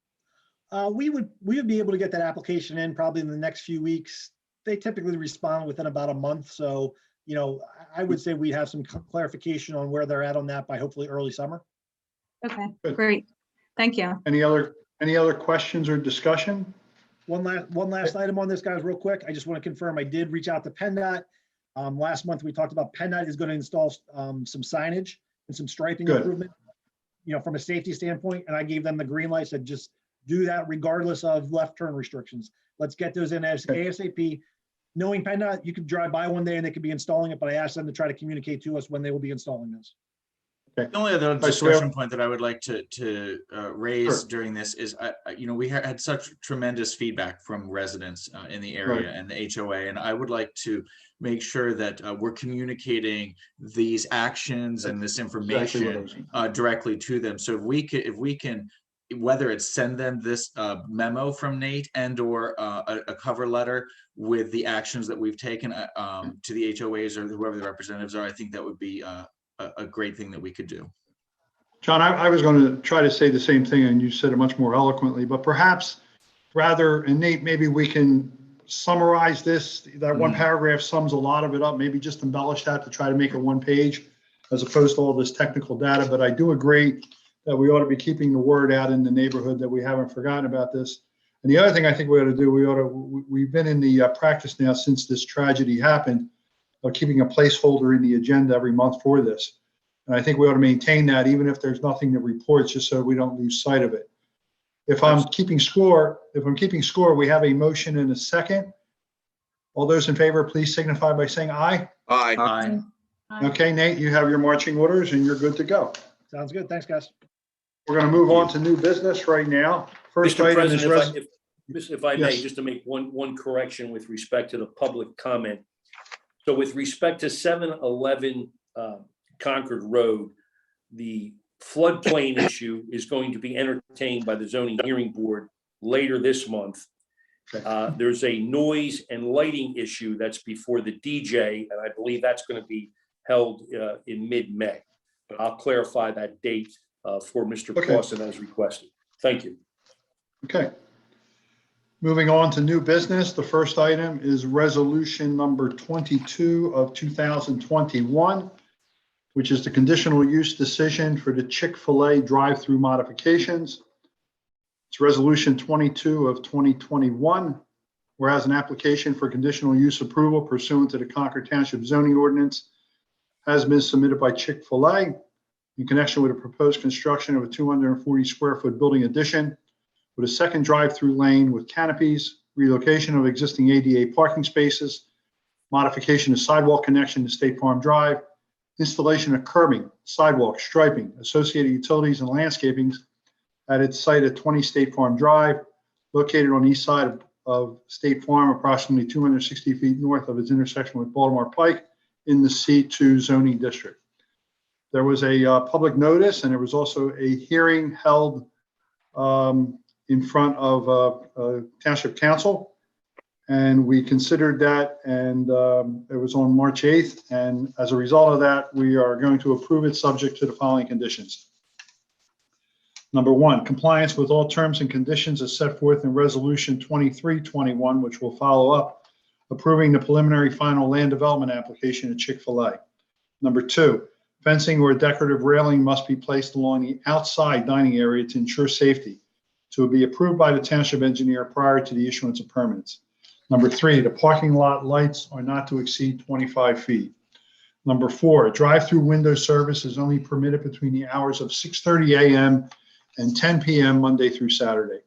F: We would be able to get that application in probably in the next few weeks. They typically respond within about a month. So, you know, I would say we'd have some clarification on where they're at on that by hopefully early summer.
K: Okay,
B: Good.
K: great. Thank you.
B: Any other questions or discussion?
F: One last item on this, guys, real quick. I just want to confirm I did reach out to PennDOT. Last month we talked about PennDOT is going to install some signage and some striping
B: Good.
F: improvement, you know, from a safety standpoint. And I gave them the green light, said just do that regardless of left turn restrictions. Let's get those in as ASAP. Knowing PennDOT, you could drive by one day and they could be installing it, but I asked them to try to communicate to us when they will be installing this.
B: Okay.
I: The only other
B: right, so we have-
I: discussion point that I would like to raise
B: Sure.
I: during this is, you know, we had such tremendous feedback from residents in the area and the HOA, and I would like to make sure that we're communicating these actions and this
B: Exactly what I
I: information
B: was thinking.
I: directly to them. So if we can, whether it's send them this memo from Nate and or a cover letter with the actions that we've taken to the HOAs or whoever the representatives are, I think that would be a great thing that we could do.
B: John, I was going to try to say the same thing, and you said it much more eloquently, but perhaps rather, and Nate, maybe we can summarize this. That one paragraph sums a lot of it up, maybe just embellish that to try to make it 1 page as opposed to all this technical data. But I do agree that we ought to be keeping the word out in the neighborhood that we haven't forgotten about this. And the other thing I think we ought to do, we've been in the practice now since this tragedy happened of keeping a placeholder in the agenda every month for this. And I think we ought to maintain that even if there's nothing to report, just so we don't lose sight of it. If I'm keeping score, we have a motion and a second. All those in favor, please signify by saying aye.
J: Aye.
I: Aye.
B: Okay, Nate, you have your marching orders and you're good to go.
F: Sounds good. Thanks, guys.
B: We're going to move on to new business right now. First
G: Mr.
B: item is
G: President, if I may,
B: Yes.
G: just to make one correction with respect to the public comment. So with respect to 711 Concord Road, the floodplain issue is going to be entertained by the zoning hearing board later this month. There's a noise and lighting issue that's before the DJ, and I believe that's going to be held in mid-May. But I'll clarify that date for Mr.
B: Okay.
G: Clausen as requested. Thank you.
B: Okay. Moving on to new business. The first item is resolution number 22 of 2021, which is the conditional use decision for the Chick-fil-A drive-through modifications. It's resolution 22 of 2021, whereas an application for conditional use approval pursuant to the Concord Township zoning ordinance has been submitted by Chick-fil-A in connection with a proposed construction of a 240 square foot building addition with a second drive-through lane with canopies, relocation of existing ADA parking spaces, modification of sidewalk connection to State Farm Drive, installation of curbing, sidewalk, striping, associated utilities and landscaping at its site at 20 State Farm Drive, located on the east side of State Farm, approximately 260 feet north of its intersection with Baltimore Pike in the C2 zoning district. There was a public notice, and there was also a hearing held in front of Township Council. And we considered that, and it was on March 8th. And as a result of that, we are going to approve it subject to the following conditions. Number one, compliance with all terms and conditions as set forth in Resolution 2321, which will follow up, approving the preliminary final land development application at Chick-fil-A. Number two, fencing or decorative railing must be placed along the outside dining area to ensure safety, to be approved by the township engineer prior to the issuance of permits. Number three, the parking lot lights are not to exceed 25 feet. Number four, drive-through window service is only permitted between the hours of 6:30 a.m. and 10 p.m. Monday through Saturday.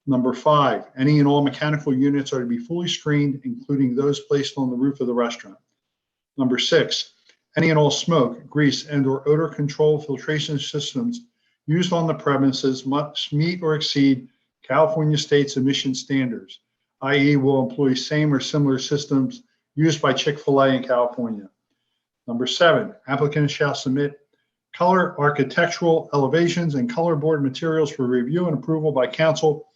B: Number five, any and all mechanical units are to be fully screened, including those placed on the roof of the restaurant. Number six, any and all smoke, grease, and/or odor control filtration systems used on the premises must meet or exceed California state's emission standards, i.e. will employ same or similar systems used by Chick-fil-A in California. Number seven, applicants shall submit color, architectural elevations, and color board materials for review and approval by council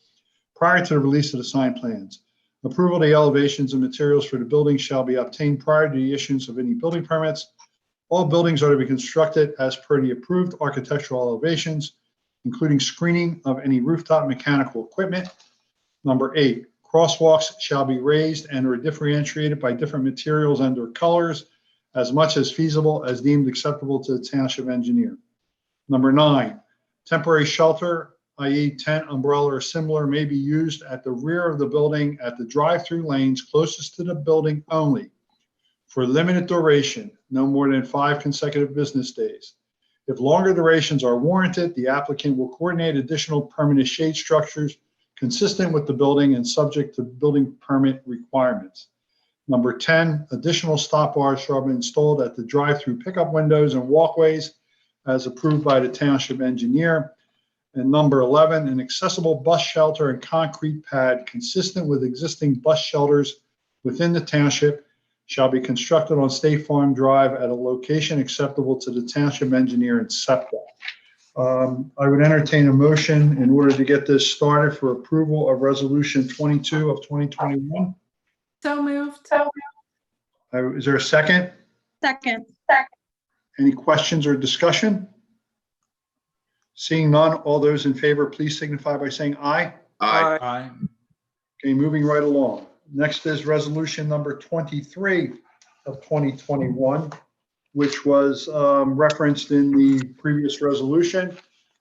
B: prior to the release of the signed plans. Approval of the elevations and materials for the building shall be obtained prior to the issuance of any building permits. All buildings are to be constructed as per the approved architectural elevations, including screening of any rooftop mechanical equipment. Number eight, crosswalks shall be raised and or differentiated by different materials and or colors as much as feasible as deemed acceptable to the township engineer. Number nine, temporary shelter, i.e. tent, umbrella, or similar may be used at the rear of the building at the drive-through lanes closest to the building only for limited duration, no more than 5 consecutive business days. If longer durations are warranted, the applicant will coordinate additional permanent shade structures consistent with the building and subject to building permit requirements. Number 10, additional stop bars shall be installed at the drive-through pickup windows and walkways as approved by the township engineer. And number 11, an accessible bus shelter and concrete pad consistent with existing bus shelters within the township shall be constructed on State Farm Drive at a location acceptable to the township engineer and SEPTA. I would entertain a motion in order to get this started for approval of Resolution 22 of 2021.
H: So moved.
B: Is there a second?
K: Second.
B: Any questions or discussion? Seeing none, all those in favor, please signify by saying aye.
J: Aye.
I: Aye.
B: Okay, moving right along. Next is resolution number 23 of 2021, which was referenced in the previous resolution.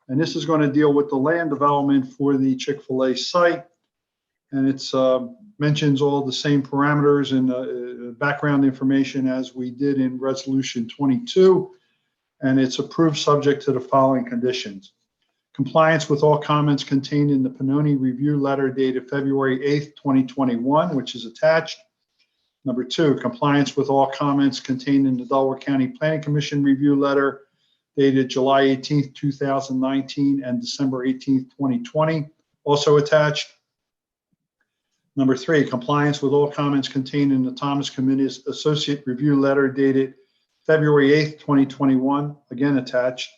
B: And this is going to deal with the land development for the Chick-fil-A site. And it's mentions all the same parameters and background information as we did in resolution 22. And it's approved subject to the following conditions. Compliance with all comments contained in the Pannoni review letter dated February 8th, 2021, which is attached. Number two, compliance with all comments contained in the Delaware County Planning Commission review letter dated July 18th, 2019 and December 18th, 2020, also attached. Number three, compliance with all comments contained in the Thomas Committee's associate review letter dated February 8th, 2021, again attached.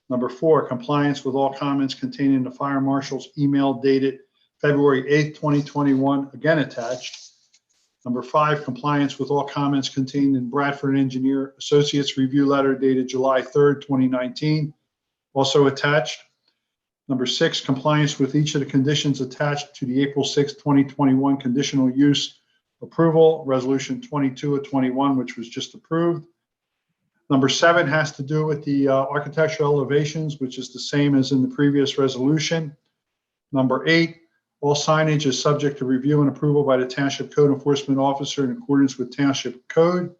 B: Number four, compliance with all comments contained in the fire marshal's email dated February 8th, 2021, again attached. Number five, compliance with all comments contained in Bradford Engineer Associates review letter dated July 3rd, 2019, also attached. Number six, compliance with each of the conditions attached to the April 6th, 2021 conditional use approval, resolution 22 of 21, which was just approved. Number seven has to do with the architectural elevations, which is the same as in the previous resolution. Number eight, all signage is subject to review and approval by the Township Code Enforcement Officer in accordance with Township Code.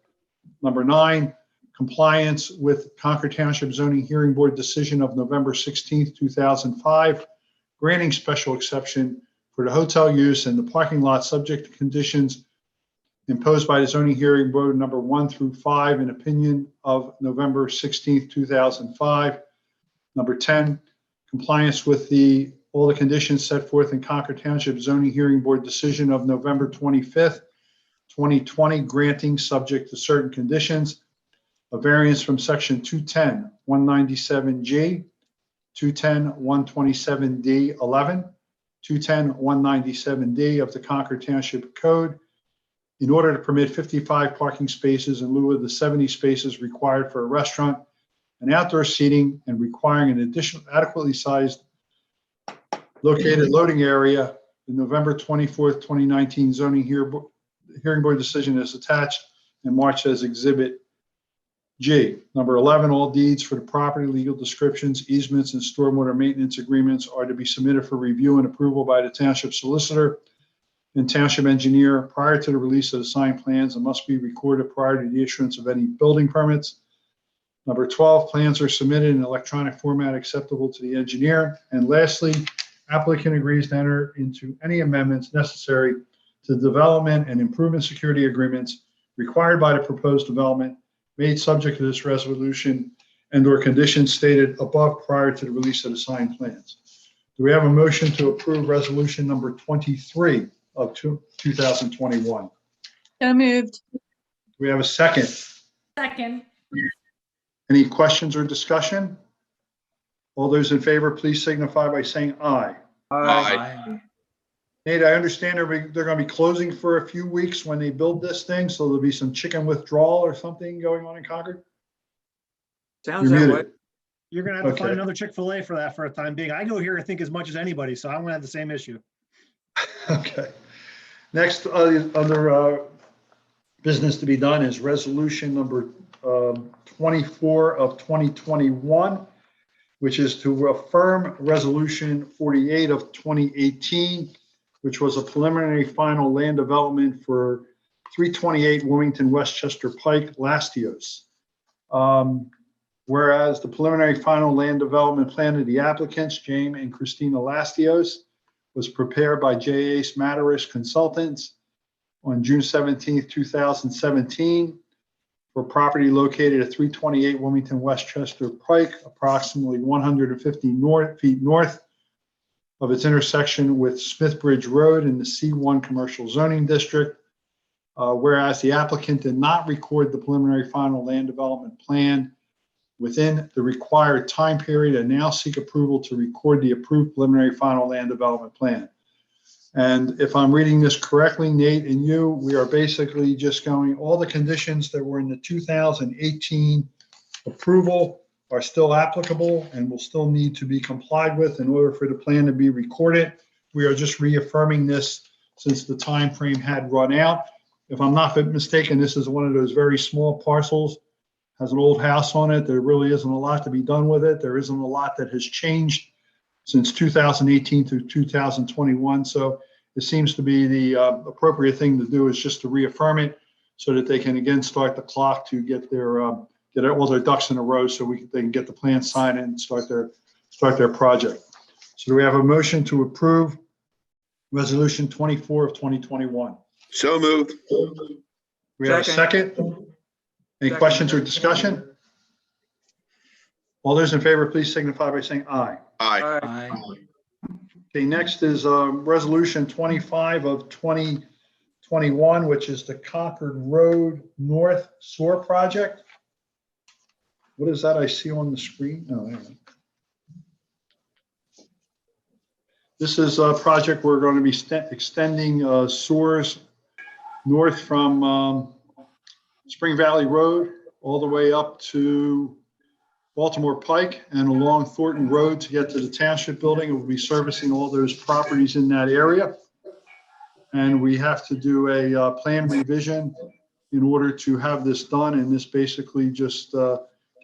B: Number nine, compliance with Concord Township Zoning Hearing Board decision of November 16th, 2005, granting special exception for the hotel use and the parking lot subject to conditions imposed by the Zoning Hearing Board number 1 through 5 in opinion of November 16th, 2005. Number 10, compliance with all the conditions set forth in Concord Township Zoning Hearing Board decision of November 25th, 2020, granting subject to certain conditions a variance from section 210, 197G, 210, 127D, 11, 210-197D of the Concord Township Code in order to permit 55 parking spaces in lieu of the 70 spaces required for a restaurant and outdoor seating, and requiring an additional adequately sized located loading area. The November 24th, 2019 zoning hearing board decision is attached and marked as Exhibit G. Number 11, all deeds for the property, legal descriptions, easements, and stormwater maintenance agreements are to be submitted for review and approval by the township solicitor and township engineer prior to the release of the signed plans and must be recorded prior to the issuance of any building permits. Number 12, plans are submitted in electronic format acceptable to the engineer. And lastly, applicant agrees to enter into any amendments necessary to development and improvement security agreements required by the proposed development made subject to this resolution and/or conditions stated above prior to the release of the signed plans. Do we have a motion to approve resolution number 23 of 2021?
K: So moved.
B: Do we have a second?
H: Second.
B: Any questions or discussion? All those in favor, please signify by saying aye.
C: Aye.
B: Nate, I understand they're going to be closing for a few weeks when they build this thing, so there'll be some chicken withdrawal or something going on in Concord?
D: Sounds
B: You're
D: that way.
B: muted.
F: You're gonna have to find
B: Okay.
F: another Chick-fil-A for that for a time being. I go here, I think, as much as anybody, so I'm gonna have the same issue.
B: Okay. Next, other business to be done is resolution number 24 of 2021, which is to affirm resolution 48 of 2018, which was a preliminary final land development for 328 Wilmington Westchester Pike, Lastios. Whereas the preliminary final land development plan of the applicants, James and Christina Lastios, was prepared by J. Ace Mataris Consultants on June 17, 2017, for property located at 328 Wilmington Westchester Pike, approximately 150 feet north of its intersection with Smithbridge Road in the C1 Commercial Zoning District. Whereas the applicant did not record the preliminary final land development plan within the required time period and now seek approval to record the approved preliminary final land development plan. And if I'm reading this correctly, Nate and you, we are basically just going, all the conditions that were in the 2018 approval are still applicable and will still need to be complied with in order for the plan to be recorded. We are just reaffirming this since the time frame had run out. If I'm not mistaken, this is one of those very small parcels, has an old house on it. There really isn't a lot to be done with it. There isn't a lot that has changed since 2018 to 2021. So it seems to be the appropriate thing to do is just to reaffirm it so that they can again start the clock to get their get all their ducks in a row so they can get the plan signed and start their project. So do we have a motion to approve resolution 24 of 2021?
J: So moved.
B: We have a second? Any questions or discussion? All those in favor, please signify by saying aye.
J: Aye.
I: Aye.
B: Okay, next is resolution 25 of 2021, which is the Concord Road North Sewer Project. What is that I see on the screen? Oh, there we go. This is a project we're going to be extending sewers north from Spring Valley Road all the way up to Baltimore Pike and along Thornton Road to get to the Township Building. We'll be servicing all those properties in that area. And we have to do a plan revision in order to have this done. And this basically just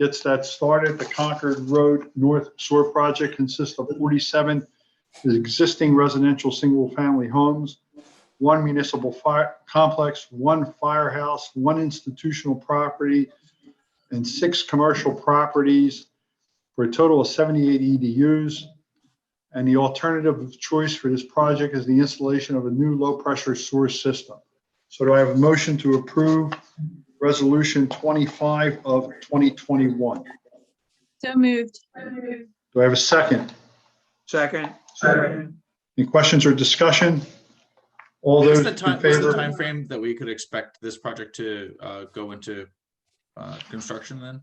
B: gets that started. The Concord Road North Sewer Project consists of 47 existing residential single-family homes, one municipal fire complex, one firehouse, one institutional property, and 6 commercial properties for a total of 78 EDUs. And the alternative of choice for this project is the installation of a new low-pressure sewer system. So do I have a motion to approve resolution 25 of 2021?
K: So moved.
B: Do I have a second?
D: Second.
B: Any questions or discussion? All
I: What's
B: those
I: the
B: in
I: time, what's the
B: favor?
I: time frame that we could expect this project to go into construction then?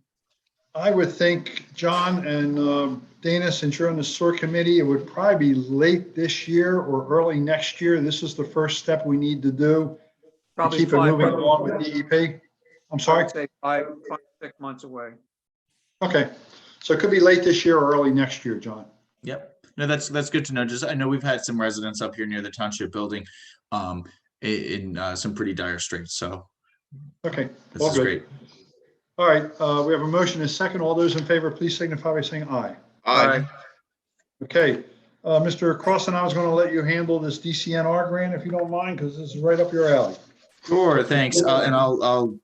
B: I would think, John and Dana, since you're on the SOAR committee, it would probably be late this year or early next year. This is the first step we need to do to
D: Probably
B: keep it moving along with DEP. I'm
D: I
B: sorry?
D: would say 5, 6 months away.
B: Okay, so it could be late this year or early next year, John.
I: Yep. No, that's good to know. Just, I know we've had some residents up here near the township building in some pretty dire straits. So
B: Okay,
I: this
B: all
I: is
B: good.
I: great.
B: All right, we have a motion and a second. All those in favor, please signify by saying aye.
J: Aye.
B: Okay, Mr. Crossan, I was going to let you handle this DCNR grant if you don't mind, because this is right up your alley.
I: Sure, thanks. And I'll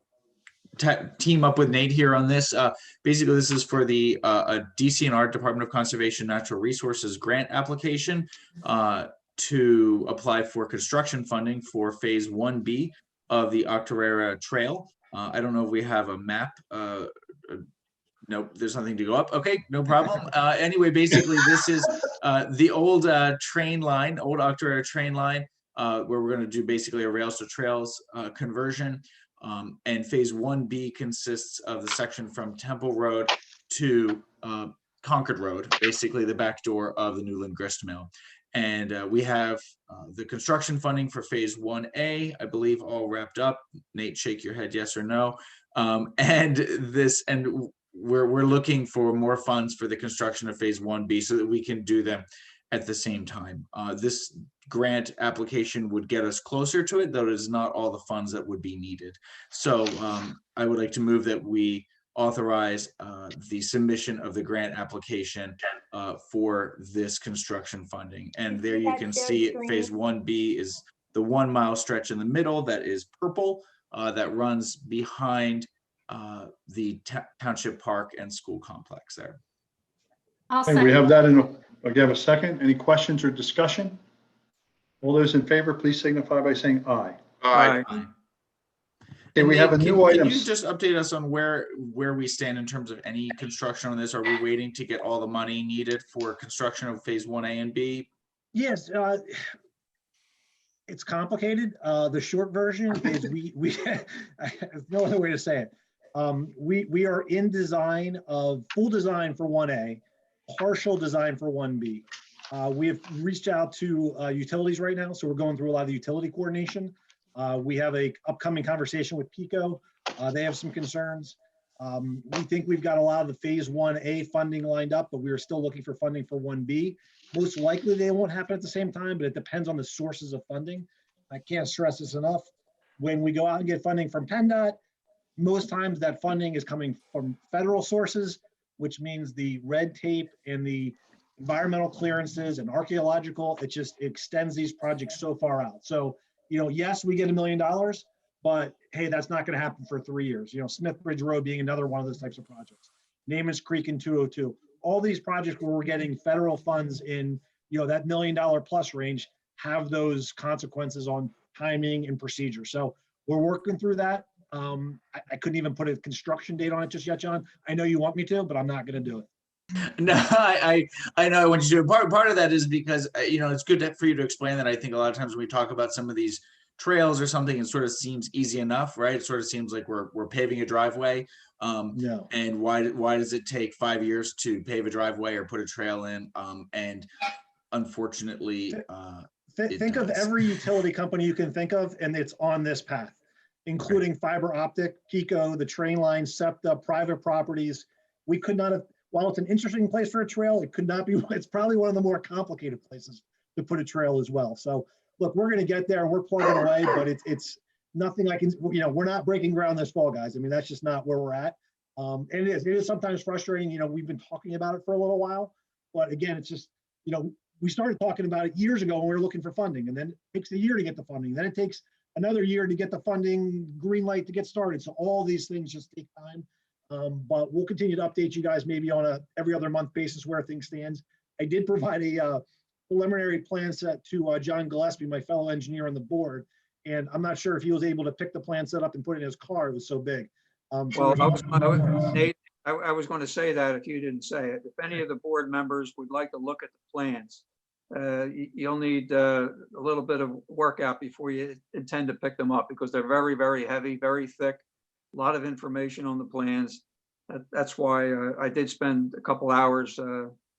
I: team up with Nate here on this. Basically, this is for the a DCNR, Department of Conservation Natural Resources grant application to apply for construction funding for Phase 1B of the Octorara Trail. I don't know if we have a map. Nope, there's nothing to go up. Okay, no problem. Anyway, basically, this is the old train line, old Octorara train line, where we're going to do basically a rails to trails conversion. And Phase 1B consists of the section from Temple Road to Concord Road, basically the back door of the Newland grist mill. And we have the construction funding for Phase 1A, I believe, all wrapped up. Nate, shake your head, yes or no. And we're looking for more funds for the construction of Phase 1B so that we can do them at the same time. This grant application would get us closer to it, though it is not all the funds that would be needed. So I would like to move that we authorize the submission of the grant application for this construction funding. And there you can see it, Phase 1B is the 1 mile stretch in the middle that is purple, that runs behind the Township Park and School Complex there.
H: I'll
B: And we
H: second.
B: have that in, do you have a second? Any questions or discussion? All those in favor, please signify by saying aye.
J: Aye.
B: Okay, we have a new
I: Can
B: item.
I: you just update us on where we stand in terms of any construction on this? Are we waiting to get all the money needed for construction of Phase 1A and B?
F: Yes, it's complicated. The short version is we there's no other way to say it. We are in full design for 1A, partial design for 1B. We have reached out to utilities right now, so we're going through a lot of the utility coordination. We have a upcoming conversation with PICO. They have some concerns. We think we've got a lot of the Phase 1A funding lined up, but we are still looking for funding for 1B. Most likely they won't happen at the same time, but it depends on the sources of funding. I can't stress this enough. When we go out and get funding from PennDOT, most times that funding is coming from federal sources, which means the red tape and the environmental clearances and archaeological, it just extends these projects so far out. So, yes, we get $1 million, but hey, that's not going to happen for 3 years. Smithbridge Road being another one of those types of projects. Namath Creek in 202. All these projects where we're getting federal funds in, that $1 million plus range have those consequences on timing and procedure. So we're working through that. I couldn't even put a construction date on it just yet, John. I know you want me to, but I'm not going to do it.
I: No, I know I want you to. Part of that is because it's good for you to explain that. I think a lot of times when we talk about some of these trails or something, it sort of seems easy enough, right? It sort of seems like we're paving a driveway.
F: No.
I: And why does it take 5 years to pave a driveway or put a trail in? And unfortunately,
F: think of every utility company you can think of, and it's on this path, including fiber optic, PICO, the train line, SEPTA, private properties. We could not have. While it's an interesting place for a trail, it could not be. It's probably one of the more complicated places to put a trail as well. So look, we're going to get there. We're plugging away, but it's nothing I can. We're not breaking ground this fall, guys. I mean, that's just not where we're at. And it is sometimes frustrating. We've been talking about it for a little while, but again, it's just we started talking about it years ago when we were looking for funding, and then it takes a year to get the funding. Then it takes another year to get the funding green light to get started. So all these things just take time. But we'll continue to update you guys maybe on a every other month basis where things stands. I did provide a preliminary plan set to John Gillespie, my fellow engineer on the board, and I'm not sure if he was able to pick the plan set up and put it in his car. It was so big.
D: Well, Nate, I was going to say that if you didn't say it. If any of the board members would like to look at the plans, you'll need a little bit of workout before you intend to pick them up because they're very, very heavy, very thick. A lot of information on the plans. That's why I did spend a couple hours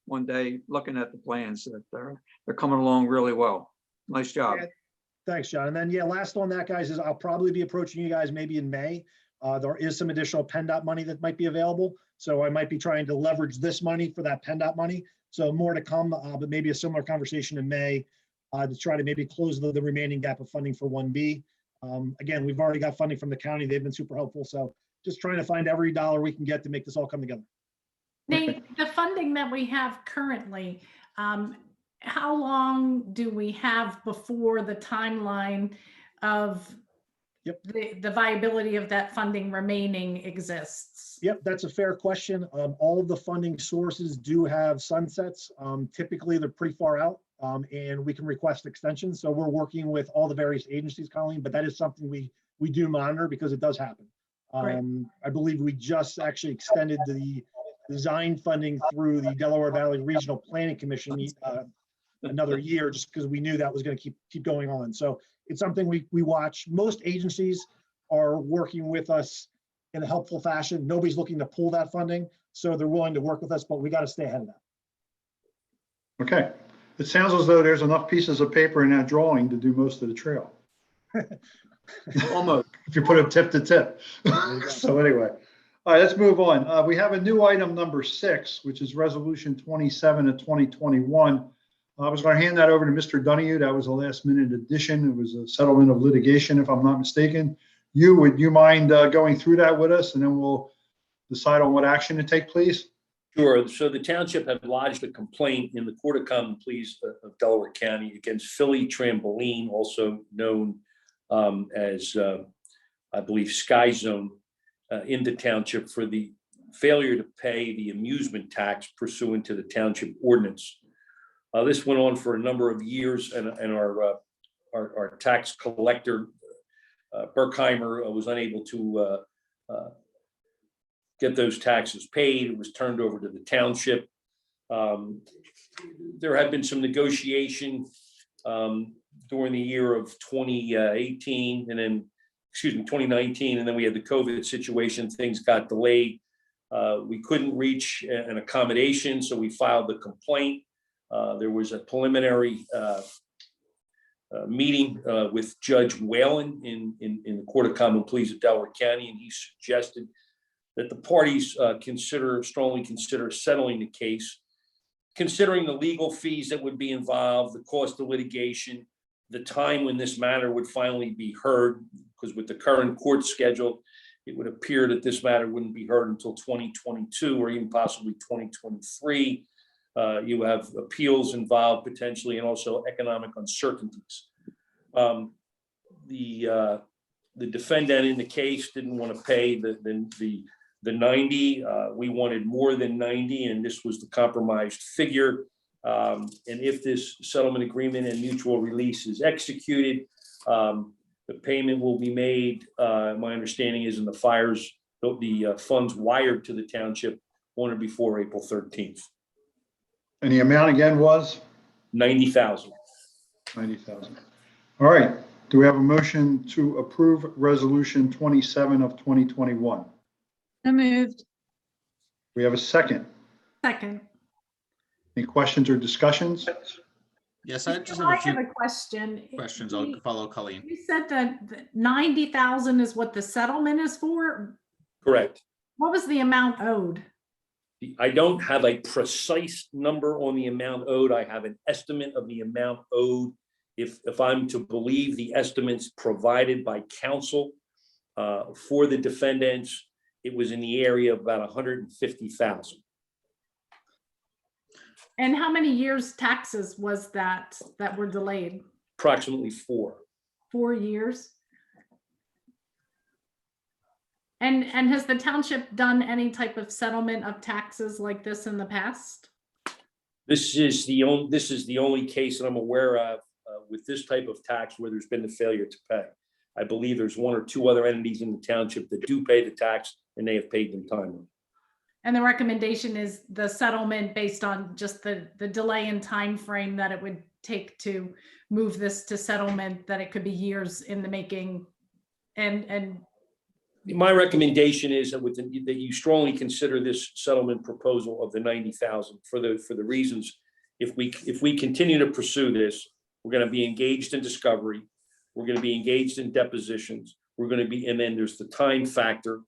D: one day looking at the plans. That they're coming along really well. Nice job.
F: Yeah. Thanks, John. And then, yeah, last on that, guys, is I'll probably be approaching you guys maybe in May. There is some additional PennDOT money that might be available. So I might be trying to leverage this money for that PennDOT money. So more to come, but maybe a similar conversation in May to try to maybe close the remaining gap of funding for 1B. Again, we've already got funding from the county. They've been super helpful. So just trying to find every dollar we can get to make this all come together.
H: Nate, the funding that we have currently, how long do we have before the timeline of the viability of that funding remaining exists?
F: Yep, that's a fair question. All of the funding sources do have sunsets. Typically, they're pretty far out, and we can request extensions. So we're working with all the various agencies, Colleen, but that is something we do monitor because it does happen.
H: Right.
F: I believe we just actually extended the design funding through the Delaware Valley Regional Planning Commission another year, just because we knew that was going to keep going on. So it's something we watch. Most agencies are working with us in a helpful fashion. Nobody's looking to pull that funding, so they're willing to work with us, but we got to stay ahead of that. Okay.
B: It sounds as though there's enough pieces of paper in that drawing to do most of the trail.
D: Almost.
B: If you put it tip to tip. So anyway, all right, let's move on. We have a new item number 6, which is resolution 27 of 2021. I was going to hand that over to Mr. Donahue. That was a last minute addition. It was a settlement of litigation, if I'm not mistaken. Would you mind going through that with us, and then we'll decide on what action to take, please?
G: Sure. So the township had lodged a complaint in the Court of Common Pleas of Delaware County against Philly Trampoline, also known as, I believe, Sky Zone, in the township for the failure to pay the amusement tax pursuant to the township ordinance. This went on for a number of years, and our tax collector, Berkheimer, was unable to get those taxes paid. It was turned over to the township. There had been some negotiation during the year of 2019, and then we had the COVID situation. Things got delayed. We couldn't reach an accommodation, so we filed the complaint. There was a preliminary meeting with Judge Whalen in the Court of Common Pleas of Delaware County, and he suggested that the parties strongly consider settling the case, considering the legal fees that would be involved, the cost of litigation, the time when this matter would finally be heard, because with the current court schedule, it would appear that this matter wouldn't be heard until 2022 or even possibly 2023. You have appeals involved potentially, and also economic uncertainties. The defendant in the case didn't want to pay the 90. We wanted more than 90, and this was the compromised figure. And if this settlement agreement and mutual release is executed, the payment will be made. My understanding is in the funds wired to the township on or before April 13th.
B: And the amount again was?
G: $90,000.
B: $90,000. All right. Do we have a motion to approve resolution 27 of 2021?
K: So moved.
B: We have a second.
H: Second.
B: Any questions or discussions?
I: Yes, I just
H: I
I: have a
H: have
I: few
H: a question.
I: questions. I'll follow Colleen.
H: You said that 90,000 is what the settlement is for?
G: Correct.
H: What was the amount owed?
G: I don't have a precise number on the amount owed. I have an estimate of the amount owed. If I'm to believe the estimates provided by counsel for the defendants, it was in the area of about $150,000.
H: And how many years taxes was that were delayed?
G: Approximately 4.
H: 4 years? And has the township done any type of settlement of taxes like this in the past?
G: This is the only case that I'm aware of with this type of tax where there's been the failure to pay. I believe there's 1 or 2 other entities in the township that do pay the tax, and they have paid them timely.
H: And the recommendation is the settlement based on just the delay in time frame that it would take to move this to settlement, that it could be years in the making, and
G: My recommendation is that that you strongly consider this settlement proposal of the 90,000 for the reasons. If we continue to pursue this, we're going to be engaged in discovery. We're going to be engaged in depositions. We're going to be, and then there's the time factor.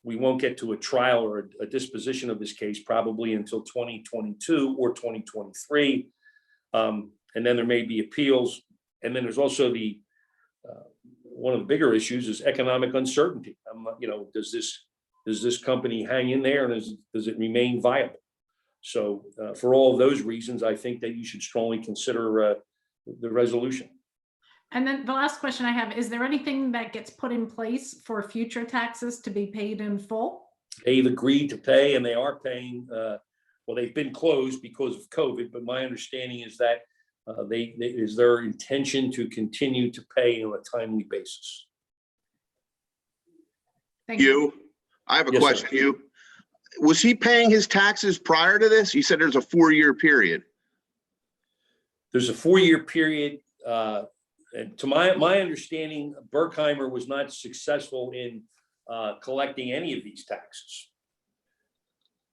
G: We won't get to a trial or a disposition of this case probably until 2022 or 2023. And then there may be appeals. And then there's also the one of the bigger issues is economic uncertainty. Does this company hang in there, and does it remain viable? So for all of those reasons, I think that you should strongly consider the resolution.
H: And then the last question I have, is there anything that gets put in place for future taxes to be paid in full?
G: They've agreed to pay, and they are paying. Well, they've been closed because of COVID, but my understanding is that is their intention to continue to pay on a timely basis.
H: Thank you.
J: I have a
G: Yes, sir.
J: question. You, was he paying his taxes prior to this? You said there's a 4-year period.
G: There's a 4-year period. And to my understanding, Berkheimer was not successful in collecting any of these taxes.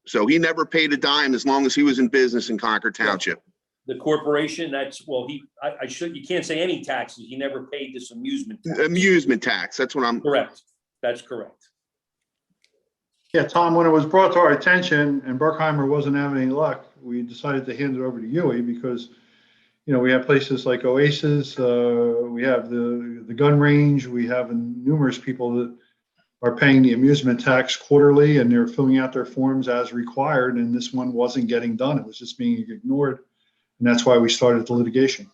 J: So he never paid a dime as long as he was in business in Concord Township.
G: The corporation, you can't say any taxes. He never paid this amusement tax.
J: Amusement tax. That's what I'm.
G: Correct. That's correct.
B: Yeah, Tom, when it was brought to our attention and Berkheimer wasn't having any luck, we decided to hand it over to Huey because, we have places like Oasis, we have the gun range, we have numerous people that are paying the amusement tax quarterly, and they're filling out their forms as required, and this one wasn't getting done. It was just being ignored, and that's why we started the litigation.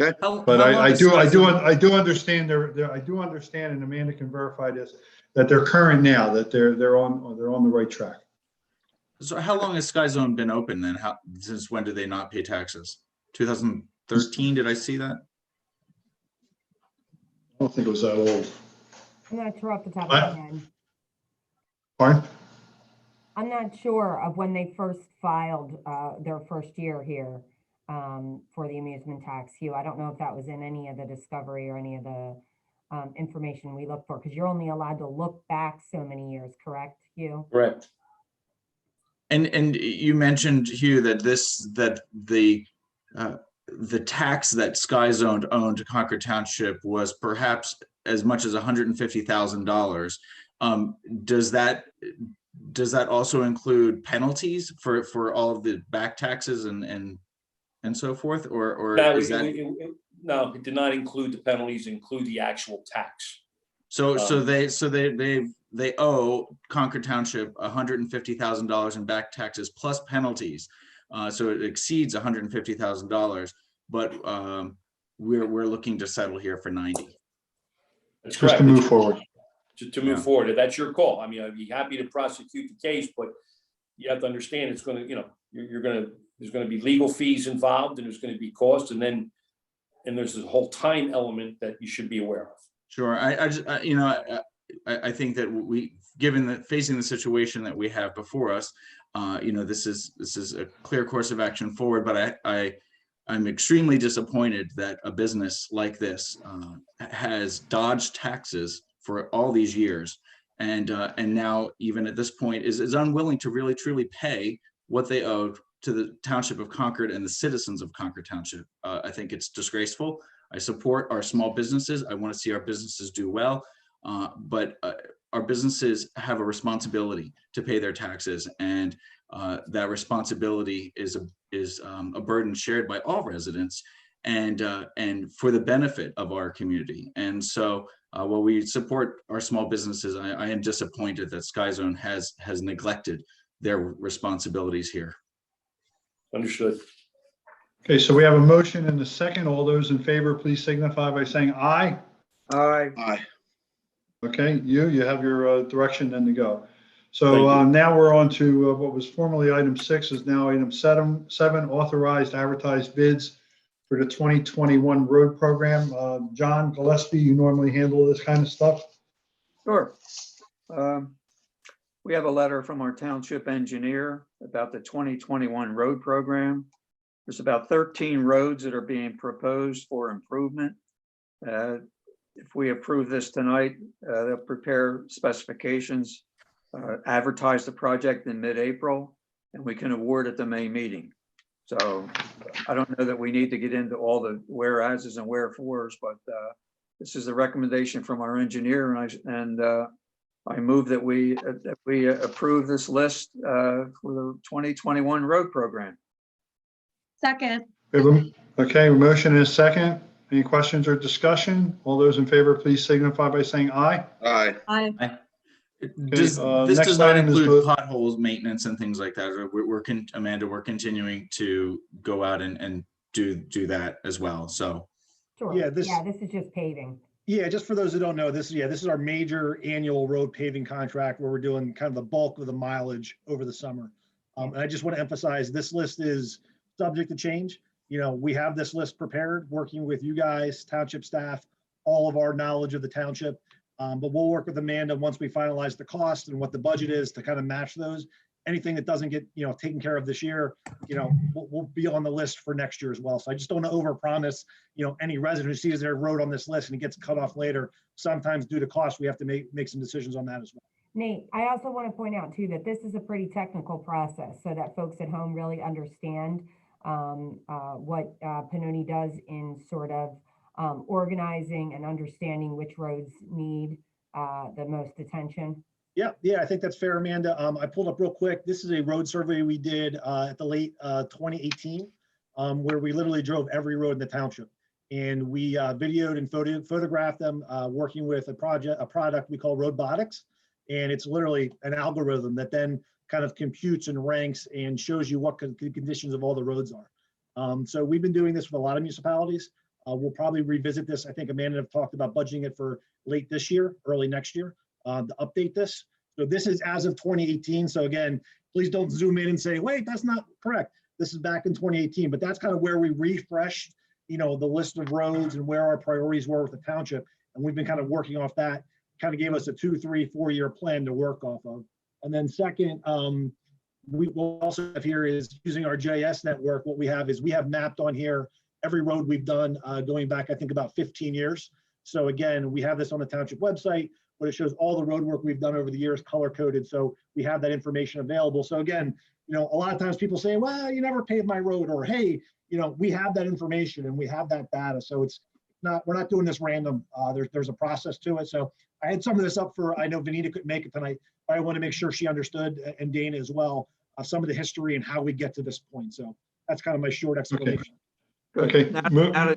J: Okay.
B: But I do understand I do understand, and Amanda can verify this, that they're current now, that they're on the right track.
I: So how long has Sky Zone been open then? Since when did they not pay taxes? 2013, did I see that?
B: I don't think it was that old.
A: I'm not sure off the top of my head.
B: Pardon?
A: I'm not sure of when they first filed their first year here for the amusement tax, Hugh. I don't know if that was in any of the discovery or any of the information we look for, because you're only allowed to look back so many years, correct, Hugh?
G: Correct.
I: And you mentioned, Hugh, that the tax that Sky Zone owed to Concord Township was perhaps as much as $150,000. Does that also include penalties for all of the back taxes and so forth, or is that?
G: No, it did not include the penalties. Include the actual tax.
I: So they owe Concord Township $150,000 in back taxes plus penalties. So it exceeds $150,000, but we're looking to settle here for 90.
G: That's
B: Just
G: correct.
B: to move forward.
G: To move forward, that's your call. I mean, I'd be happy to prosecute the case, but you have to understand it's going to, there's going to be legal fees involved, and there's going to be costs, and there's this whole time element that you should be aware of.
I: Sure. I think that given facing the situation that we have before us, this is a clear course of action forward. But I'm extremely disappointed that a business like this has dodged taxes for all these years, and now even at this point is unwilling to really truly pay what they owed to the Township of Concord and the citizens of Concord Township. I think it's disgraceful. I support our small businesses. I want to see our businesses do well, but our businesses have a responsibility to pay their taxes, and that responsibility is a burden shared by all residents, and for the benefit of our community. And so, while we support our small businesses, I am disappointed that Sky Zone has neglected their responsibilities here.
G: Understood.
B: Okay, so we have a motion and a second. All those in favor, please signify by saying aye.
D: Aye.
J: Aye.
B: Okay, you have your direction then to go.
G: Thank
B: So
G: you.
B: now we're on to what was formerly item 6 is now item 7, authorized advertised bids for the 2021 road program. John Gillespie, you normally handle this kind of stuff?
D: Sure. We have a letter from our township engineer about the 2021 road program. There's about 13 roads that are being proposed for improvement. if we approve this tonight, they'll prepare specifications, advertise the project in mid-April, and we can award at the May meeting. So I don't know that we need to get into all the whereases and wherefores, but this is the recommendation from our engineer, and I move that we approve this list for the 2021 road program.
K: Second.
B: Okay, motion and a second. Any questions or discussion? All those in favor, please signify by saying aye.
J: Aye.
K: Aye.
I: This
B: next
I: does not
B: item is
I: include
B: the-
I: potholes, maintenance and things like that. Amanda, we're continuing to go out and do that as well. So.
A: Sure.
F: Yeah, this
A: is just paving.
F: Yeah, just for those who don't know, this is our major annual road paving contract where we're doing kind of the bulk of the mileage over the summer. And I just want to emphasize this list is subject to change. You know, we have this list prepared, working with you guys, township staff, all of our knowledge of the township. But we'll work with Amanda once we finalize the cost and what the budget is to kind of match those. Anything that doesn't get, taken care of this year, we'll be on the list for next year as well. So I just don't want to overpromise, any resident who sees their road on this list and it gets cut off later. Sometimes due to cost, we have to make some decisions on that as well.
A: Nate, I also want to point out too, that this is a pretty technical process so that folks at home really understand what Pannoni does in sort of organizing and understanding which roads need the most attention.
F: Yeah, I think that's fair, Amanda. I pulled up real quick. This is a road survey we did at the late 2018, where we literally drove every road in the township. And we videoed and photographed them working with a product we call Roadbotics. And it's literally an algorithm that then kind of computes and ranks and shows you what the conditions of all the roads are. So we've been doing this with a lot of municipalities. We'll probably revisit this. I think Amanda have talked about budgeting it for late this year, early next year. To update this. So this is as of 2018. So again, please don't zoom in and say, wait, that's not correct. This is back in 2018, but that's kind of where we refreshed, the list of roads and where our priorities were with the township. And we've been kind of working off that, kind of gave us a 2, 3, 4 year plan to work off of. And then second, we will also have here is using our JS network. What we have is we have mapped on here every road we've done going back, I think about 15 years. So again, we have this on the township website, but it shows all the road work we've done over the years, color coded. So we have that information available. So again, a lot of times people say, well, you never paved my road, or, hey, we have that information and we have that data. So we're not doing this random. There's a process to it. So I had some of this up I know Vanita couldn't make it tonight, but I want to make sure she understood, and Dana as well, some of the history and how we get to this point. So that's kind of my short explanation.
B: Okay,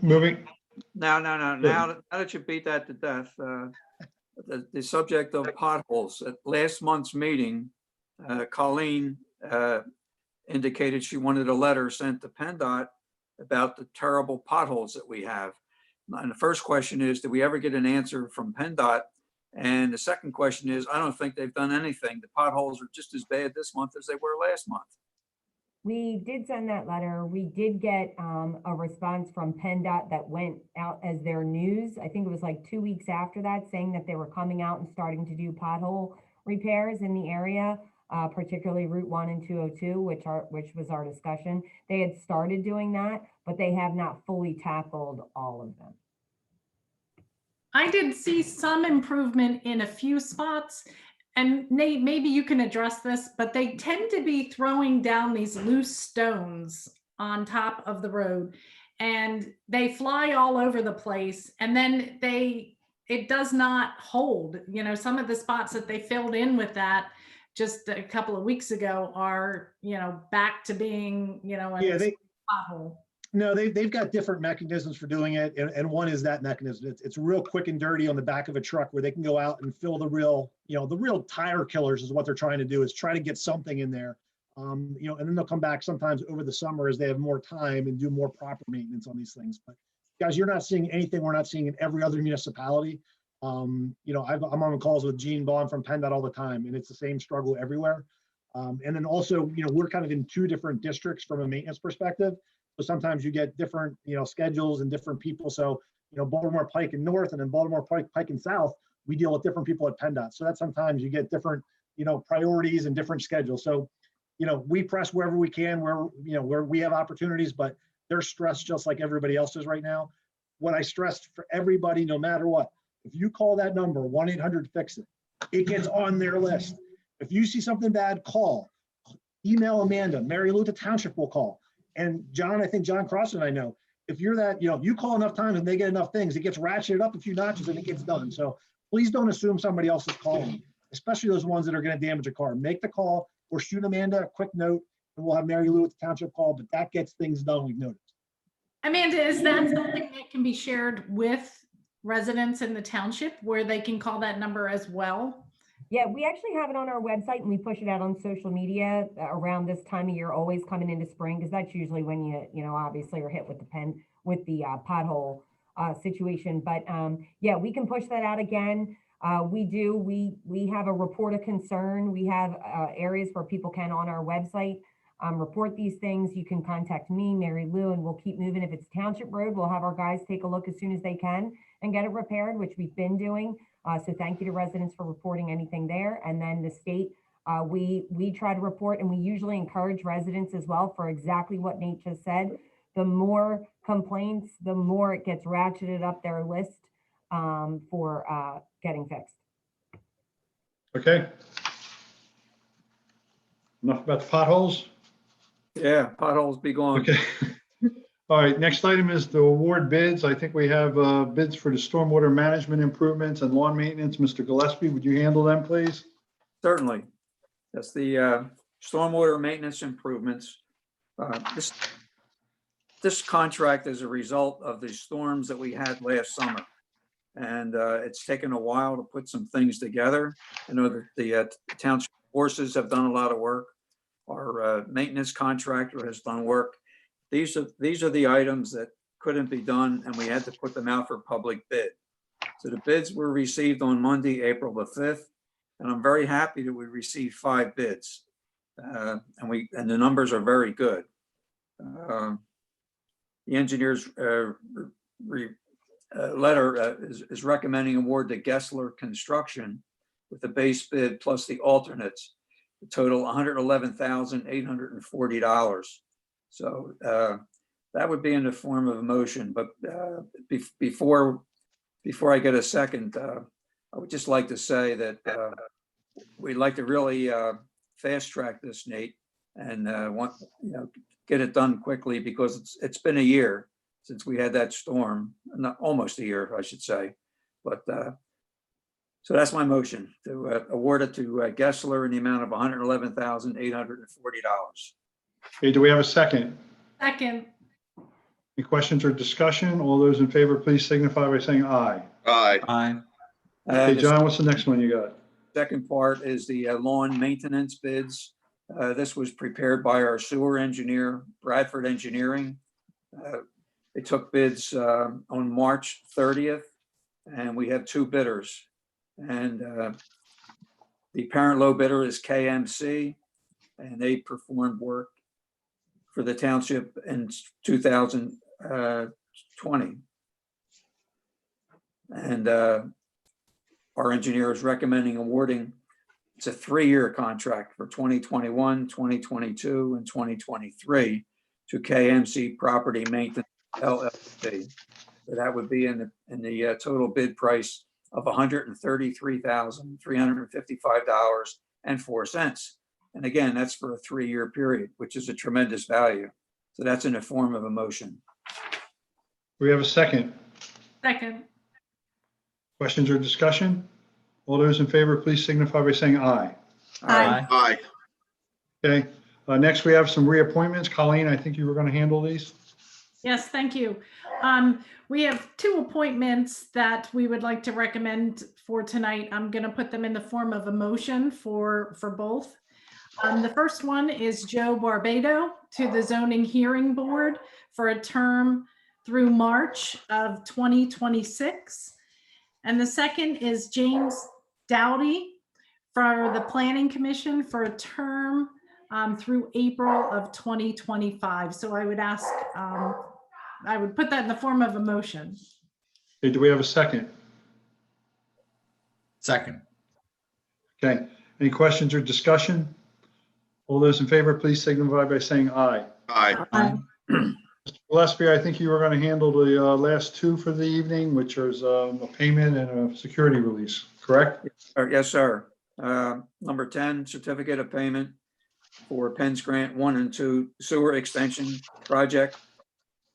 B: moving.
D: Now that you beat that to death, the subject of potholes. At last month's meeting, Colleen indicated she wanted a letter sent to PennDOT about the terrible potholes that we have. And the first question is, did we ever get an answer from PennDOT? And the second question is, I don't think they've done anything. The potholes are just as bad this month as they were last month.
A: We did send that letter. We did get a response from PennDOT that went out as their news. I think it was like 2 weeks after that, saying that they were coming out and starting to do pothole repairs in the area, particularly Route 1 and 202, which was our discussion. They had started doing that, but they have not fully tackled all of them.
H: I did see some improvement in a few spots. And Nate, maybe you can address this, but they tend to be throwing down these loose stones on top of the road, and they fly all over the place. And then it does not hold. Some of the spots that they filled in with that just a couple of weeks ago are, back to being, a pothole.
F: No, they've got different mechanisms for doing it. And one is that mechanism. It's real quick and dirty on the back of a truck where they can go out and fill the real tire killers is what they're trying to do, is try to get something in there. And then they'll come back sometimes over the summer as they have more time and do more proper maintenance on these things. But guys, you're not seeing anything we're not seeing in every other municipality. I'm on calls with Gene Bond from PennDOT all the time, and it's the same struggle everywhere. And then also, we're kind of in 2 different districts from a maintenance perspective. So sometimes you get different, schedules and different people. So, Baltimore Pike in North and then Baltimore Pike in South, we deal with different people at PennDOT. So that sometimes you get different, priorities and different schedules. So, we press wherever we can, where we have opportunities, but they're stressed just like everybody else is right now. What I stressed for everybody, no matter what, If you call that number, 1-800-FIX-IT, it gets on their list. If you see something bad, call. Email Amanda. Mary Lou at the township will call. And John, I think John Cross and I know, if you're that, you call enough times and they get enough things, it gets ratcheted up a few notches and it gets done. So please don't assume somebody else is calling, especially those ones that are going to damage a car. Make the call or shoot Amanda a quick note and we'll have Mary Lou at the township call, but that gets things done, we've noticed.
H: Amanda, is that something that can be shared with residents in the township where they can call that number as well?
A: Yeah, we actually have it on our website and we push it out on social media around this time of year, always coming into spring, because that's usually when you obviously are hit with the pothole situation. But yeah, we can push that out again. We have a report of concern. We have areas where people can on our website report these things. You can contact me, Mary Lou, and we'll keep moving. If it's Township Road, we'll have our guys take a look as soon as they can and get it repaired, which we've been doing. So thank you to residents for reporting anything there. And then the state, we try to report, and we usually encourage residents as well for exactly what Nate just said. The more complaints, the more it gets ratcheted up their list for getting fixed.
B: Okay. Enough about the potholes?
D: Yeah, potholes be gone.
B: Okay. All right, next item is the award bids. I think we have bids for the stormwater management improvements and lawn maintenance. Mr. Gillespie, would you handle them, please?
D: Certainly. That's the stormwater maintenance improvements. This contract is a result of the storms that we had last summer. And it's taken a while to put some things together. I know that the township forces have done a lot of work. Our maintenance contractor has done work. These are the items that couldn't be done, and we had to put them out for public bid. So the bids were received on Monday, April the 5th, and I'm very happy that we received 5 bids. And the numbers are very good. The engineer's letter is recommending award to Gessler Construction with the base bid plus the alternates, a total $111,840. So that would be in the form of a motion. But before I get a second, I would just like to say that we'd like to really fast track this, Nate, and get it done quickly, because it's been a year since we had that storm, not almost a year, I should say. But so that's my motion, to award it to Gessler in the amount of $111,840.
B: Okay, do we have a second?
H: Second.
B: Any questions or discussion? All those in favor, please signify by saying aye.
J: Aye.
I: Aye.
B: Okay, John, what's the next one you got?
D: Second part is the lawn maintenance bids. This was prepared by our sewer engineer, Bradford Engineering. They took bids on March 30th, and we have 2 bidders. And the parent low bidder is KMC, and they performed work for the township in 2020. And our engineer is recommending awarding, it's a 3-year contract for 2021, 2022, and 2023 to KMC Property Maintenance LLC. So that would be in the total bid price of $133,355.04. And again, that's for a 3-year period, which is a tremendous value. So that's in the form of a motion.
B: We have a second.
H: Second.
B: Questions or discussion? All those in favor, please signify by saying aye.
H: Aye.
J: Aye.
B: Okay, next we have some reappointments. Colleen, I think you were going to handle these.
H: Yes, thank you. We have 2 appointments that we would like to recommend for tonight. I'm going to put them in the form of a motion for both. The first one is Joe Barbado to the Zoning Hearing Board for a term through March of 2026. And the second is James Dowdy for the Planning Commission for a term through April of 2025. So I would ask, I would put that in the form of a motion.
B: Okay, do we have a second?
I: Second.
B: Okay, any questions or discussion? All those in favor, please signify by saying aye.
J: Aye.
H: Aye.
B: Mr. Gillespie, I think you were going to handle the last two for the evening, which is a payment and a security release, correct?
D: Yes, sir. Number 10, certificate of payment for Penn's Grant 1 and 2 sewer extension project.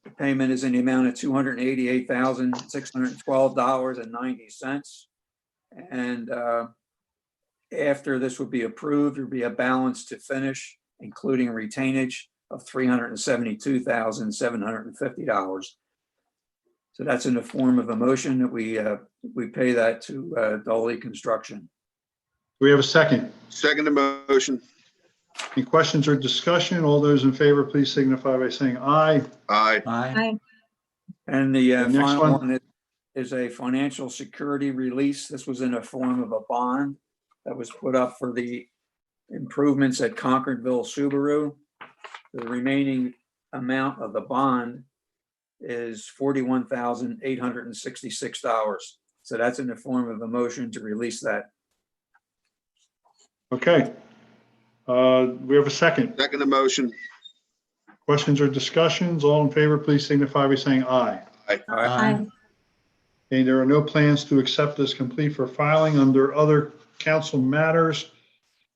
D: The payment is in the amount of $288,612.90. And after this would be approved, there'd be a balance to finish, including retainage of $372,750. So that's in the form of a motion that we pay that to Dolly Construction.
B: Do we have a second?
J: Second the motion.
B: Any questions or discussion? All those in favor, please signify by saying aye.
J: Aye.
K: Aye.
D: And the
B: The next
D: final
B: one.
D: one is a financial security release. This was in the form of a bond that was put up for the improvements at Concordville Subaru. The remaining amount of the bond is $41,866. So that's in the form of a motion to release that.
B: Okay. We have a second.
J: Second the motion.
B: Questions or discussions? All in favor, please signify by saying aye.
K: Aye.
B: Okay, there are no plans to accept this complete for filing. Under other council matters.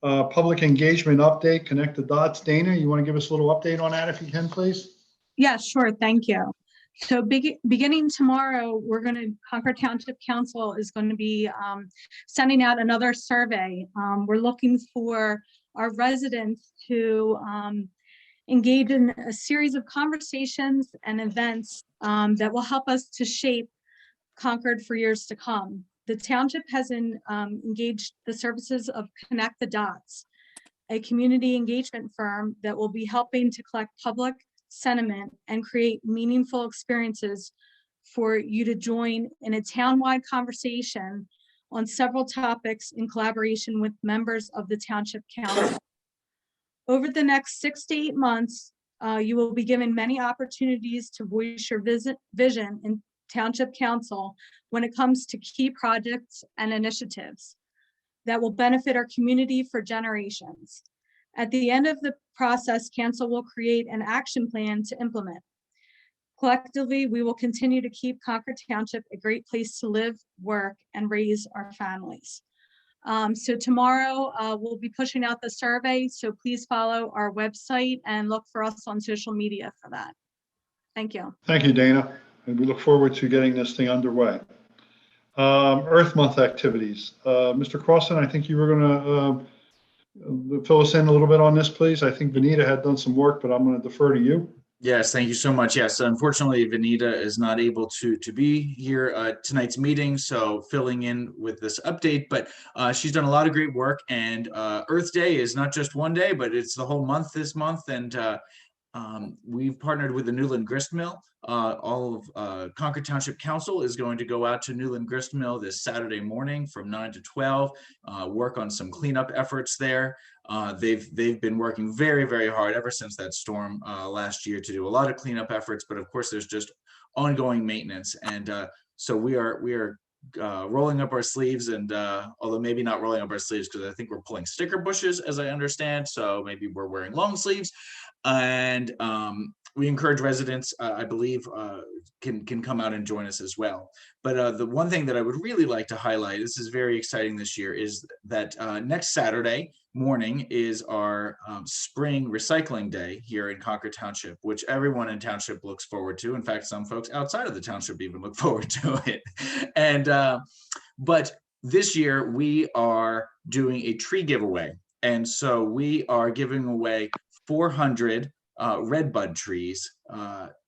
B: Public engagement update, connect the dots. Dana, you want to give us a little update on that if you can, please?
K: Yeah, sure. Thank you. So beginning tomorrow, Concord Township Council is going to be sending out another survey. We're looking for our residents to engage in a series of conversations and events that will help us to shape Concord for years to come. The township has engaged the services of Connect the Dots, a community engagement firm that will be helping to collect public sentiment and create meaningful experiences for you to join in a townwide conversation on several topics in collaboration with members of the Township Council. Over the next 6 to 8 months, you will be given many opportunities to voice your vision in Township Council when it comes to key projects and initiatives that will benefit our community for generations. At the end of the process, Council will create an action plan to implement. Collectively, we will continue to keep Concord Township a great place to live, work, and raise our families. So tomorrow we'll be pushing out the survey, so please follow our website and look for us on social media for that. Thank you.
B: Thank you, Dana. And we look forward to getting this thing underway. Earth Month activities. Mr. Crossan, I think you were going to fill us in a little bit on this, please. I think Vanita had done some work, but I'm going to defer to you.
I: Yes, thank you so much. Yes, unfortunately, Vanita is not able to be here at tonight's meeting, so filling in with this update, but she's done a lot of great work, and Earth Day is not just one day, but it's the whole month this month, and we've partnered with the Newland Grist Mill. All of Concord Township Council is going to go out to Newland Grist Mill this Saturday morning from 9 to 12, work on some cleanup efforts there. They've been working very, very hard ever since that storm last year to do a lot of cleanup efforts, but of course there's just ongoing maintenance. And so we are rolling up our sleeves, and although maybe not rolling up our sleeves because I think we're pulling sticker bushes, as I understand, so maybe we're wearing long sleeves. And we encourage residents, I believe, can come out and join us as well. But the one thing that I would really like to highlight, this is very exciting this year, is that next Saturday morning is our spring recycling day here in Concord Township, which everyone in Township looks forward to. In fact, some folks outside of the Township even look forward to it. And but this year we are doing a tree giveaway. And so we are giving away 400 redbud trees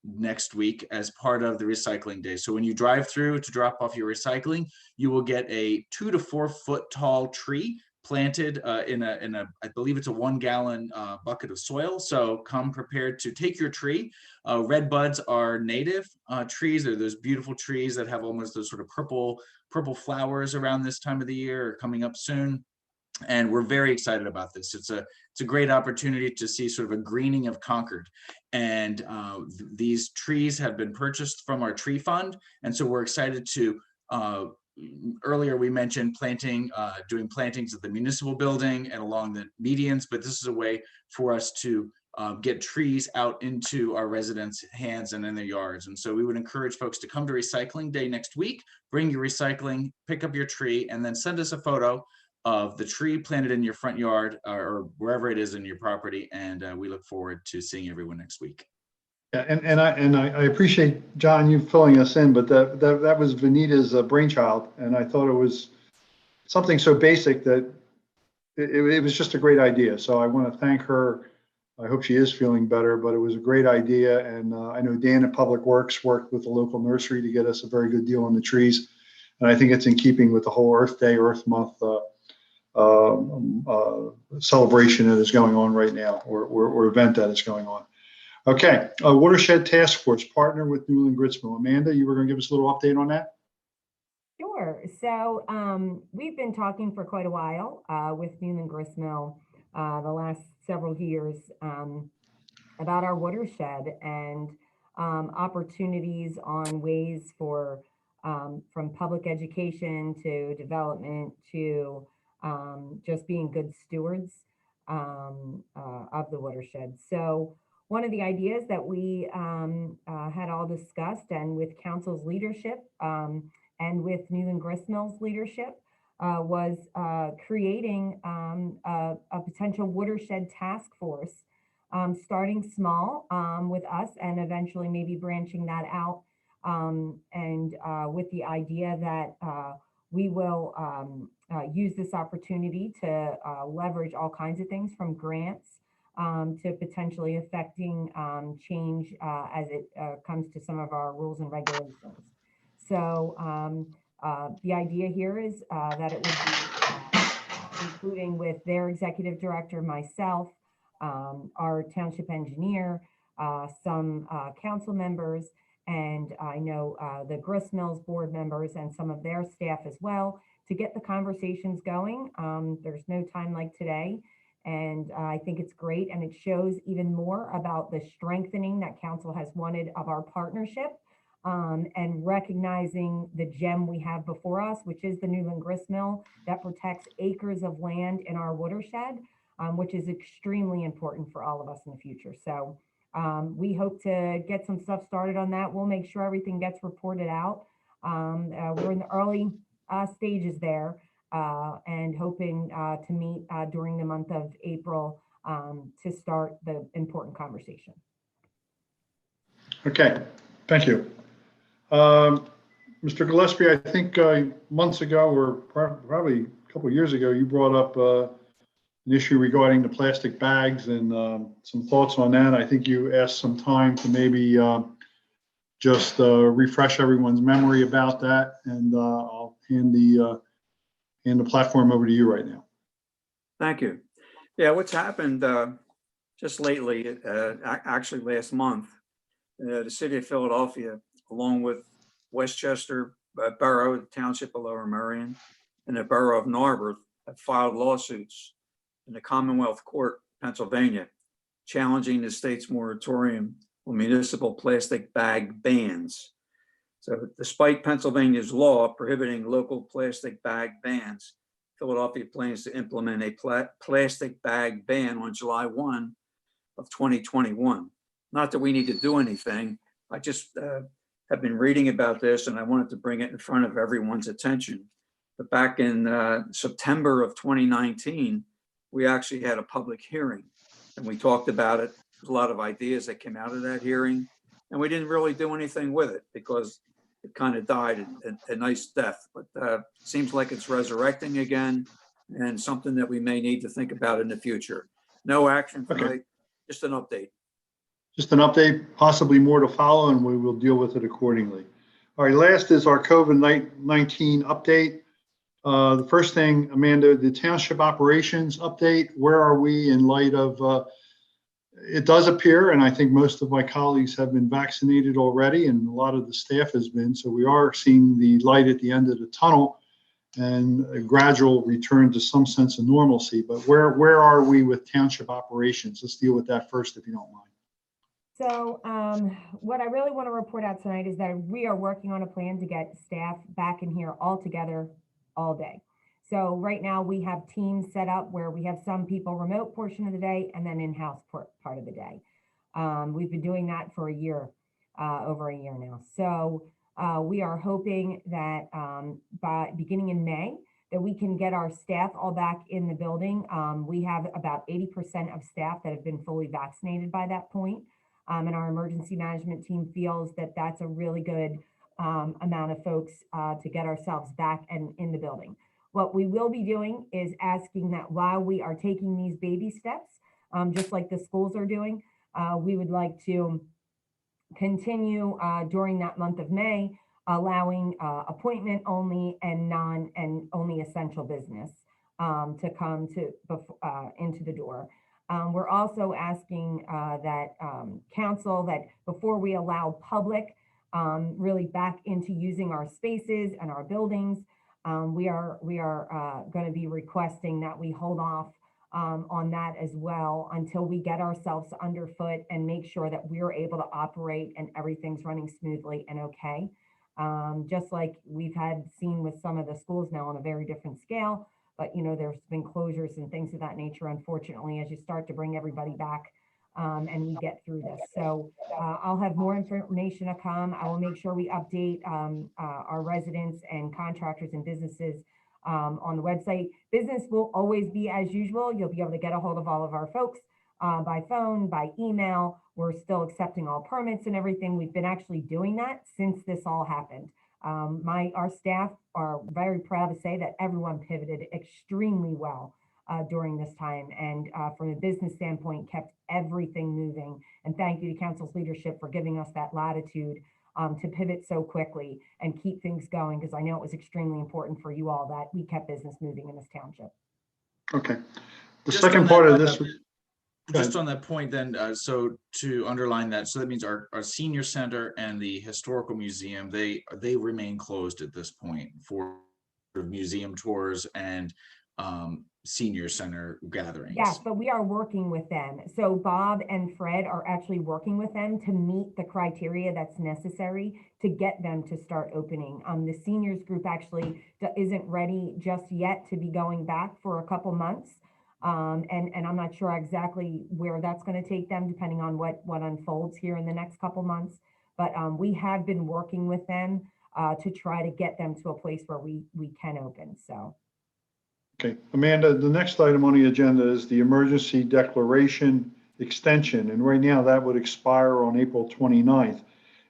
I: next week as part of the recycling day. So when you drive through to drop off your recycling, you will get a 2 to 4 foot tall tree planted in a I believe it's a 1 gallon bucket of soil. So come prepared to take your tree. Redbuds are native trees. They're those beautiful trees that have almost those sort of purple flowers around this time of the year, or coming up soon. And we're very excited about this. It's a great opportunity to see sort of a greening of Concord. And these trees have been purchased from our tree fund. And so we're excited to, earlier we mentioned doing plantings at the municipal building and along the medians, but this is a way for us to get trees out into our residents' hands and in their yards. And so we would encourage folks to come to recycling day next week, bring your recycling, pick up your tree, and then send us a photo of the tree planted in your front yard or wherever it is in your property. And we look forward to seeing everyone next week.
B: Yeah, and I appreciate, John, you filling us in, but that was Vanita's brainchild, and I thought it was something so basic that it was just a great idea. So I want to thank her. I hope she is feeling better, but it was a great idea. And I know Dan at Public Works worked with the local nursery to get us a very good deal on the trees. And I think it's in keeping with the whole Earth Day, Earth Month celebration that is going on right now, or event that is going on. Okay, Watershed Task Force, partner with Newland Gritsville. Amanda, you were going to give us a little update on that?
A: Sure. So we've been talking for quite a while with Newland Gristmill the last several years about our watershed and opportunities on ways for from public education to development to just being good stewards of the watershed. So one of the ideas that we had all discussed, and with council's leadership and with Newland Gristmill's leadership, was creating a potential watershed task force, starting small with us and eventually maybe branching that out, and with the idea that we will use this opportunity to leverage all kinds of things from grants to potentially affecting change as it comes to some of our rules and regulations. So the idea here is that it would be including with their executive director, myself, our township engineer, some council members, and I know the Gristmill's board members and some of their staff as well, to get the conversations going. There's no time like today. And I think it's great, and it shows even more about the strengthening that council has wanted of our partnership, and recognizing the gem we have before us, which is the Newland Gristmill that protects acres of land in our watershed, which is extremely important for all of us in the future. So we hope to get some stuff started on that. We'll make sure everything gets reported out. We're in the early stages there. And hoping to meet during the month of April to start the important conversation.
B: Okay, thank you. Mr. Gillespie, I think months ago, or probably a couple of years ago, you brought up an issue regarding the plastic bags and some thoughts on that. I think you asked some time to maybe just refresh everyone's memory about that, and I'll hand the platform over to you right now.
D: Thank you. Yeah, what's happened just lately, actually last month, the city of Philadelphia, along with Westchester Borough, the Township of Lower Merion, and the Borough of Narberth, have filed lawsuits in the Commonwealth Court, Pennsylvania, challenging the state's moratorium on municipal plastic bag bans. So despite Pennsylvania's law prohibiting local plastic bag bans, Philadelphia plans to implement a plastic bag ban on July 1 of 2021. Not that we need to do anything. I just have been reading about this, and I wanted to bring it in front of everyone's attention. But back in September of 2019, we actually had a public hearing, and we talked about it. There's a lot of ideas that came out of that hearing, and we didn't really do anything with it because it kind of died a nice death. But it seems like it's resurrecting again, and something that we may need to think about in the future. No action tonight, just an update.
B: Just an update, possibly more to follow, and we will deal with it accordingly. All right, last is our COVID-19 update. The first thing, Amanda, the township operations update. Where are we in light of, it does appear, and I think most of my colleagues have been vaccinated already, and a lot of the staff has been, so we are seeing the light at the end of the tunnel and a gradual return to some sense of normalcy. But where are we with township operations? Let's deal with that first, if you don't mind.
A: So what I really want to report out tonight is that we are working on a plan to get staff back in here all together all day. So right now we have teams set up where we have some people remote portion of the day and then in-house part of the day. We've been doing that for a year, over a year now. So we are hoping that by beginning in May, that we can get our staff all back in the building. We have about 80% of staff that have been fully vaccinated by that point. And our emergency management team feels that that's a really good amount of folks to get ourselves back and in the building. What we will be doing is asking that while we are taking these baby steps, just like the schools are doing, we would like to continue during that month of May, allowing appointment only and only essential business to come to into the door. We're also asking that council that before we allow public really back into using our spaces and our buildings, we are going to be requesting that we hold off on that as well until we get ourselves underfoot and make sure that we're able to operate and everything's running smoothly and okay. Just like we've had seen with some of the schools now on a very different scale, but there's been closures and things of that nature, unfortunately, as you start to bring everybody back and we get through this. So I'll have more information to come. I will make sure we update our residents and contractors and businesses on the website. Business will always be as usual. You'll be able to get a hold of all of our folks by phone, by email. We're still accepting all permits and everything. We've been actually doing that since this all happened. Our staff are very proud to say that everyone pivoted extremely well during this time, and from a business standpoint, kept everything moving. And thank you to council's leadership for giving us that latitude to pivot so quickly and keep things going, because I know it was extremely important for you all that we kept business moving in this township.
B: Okay. The
I: Just
B: second
I: on
B: part
I: that-
B: of this.
I: Just on that point then, so to underline that, so that means our senior center and the historical museum, they remain closed at this point for museum tours and senior center gatherings.
A: Yes, but we are working with them. So Bob and Fred are actually working with them to meet the criteria that's necessary to get them to start opening. The seniors group actually isn't ready just yet to be going back for a couple months. And I'm not sure exactly where that's going to take them, depending on what unfolds here in the next couple months. But we have been working with them to try to get them to a place where we can open. So.
B: Okay, Amanda, the next item on the agenda is the emergency declaration extension. And right now that would expire on April 29th.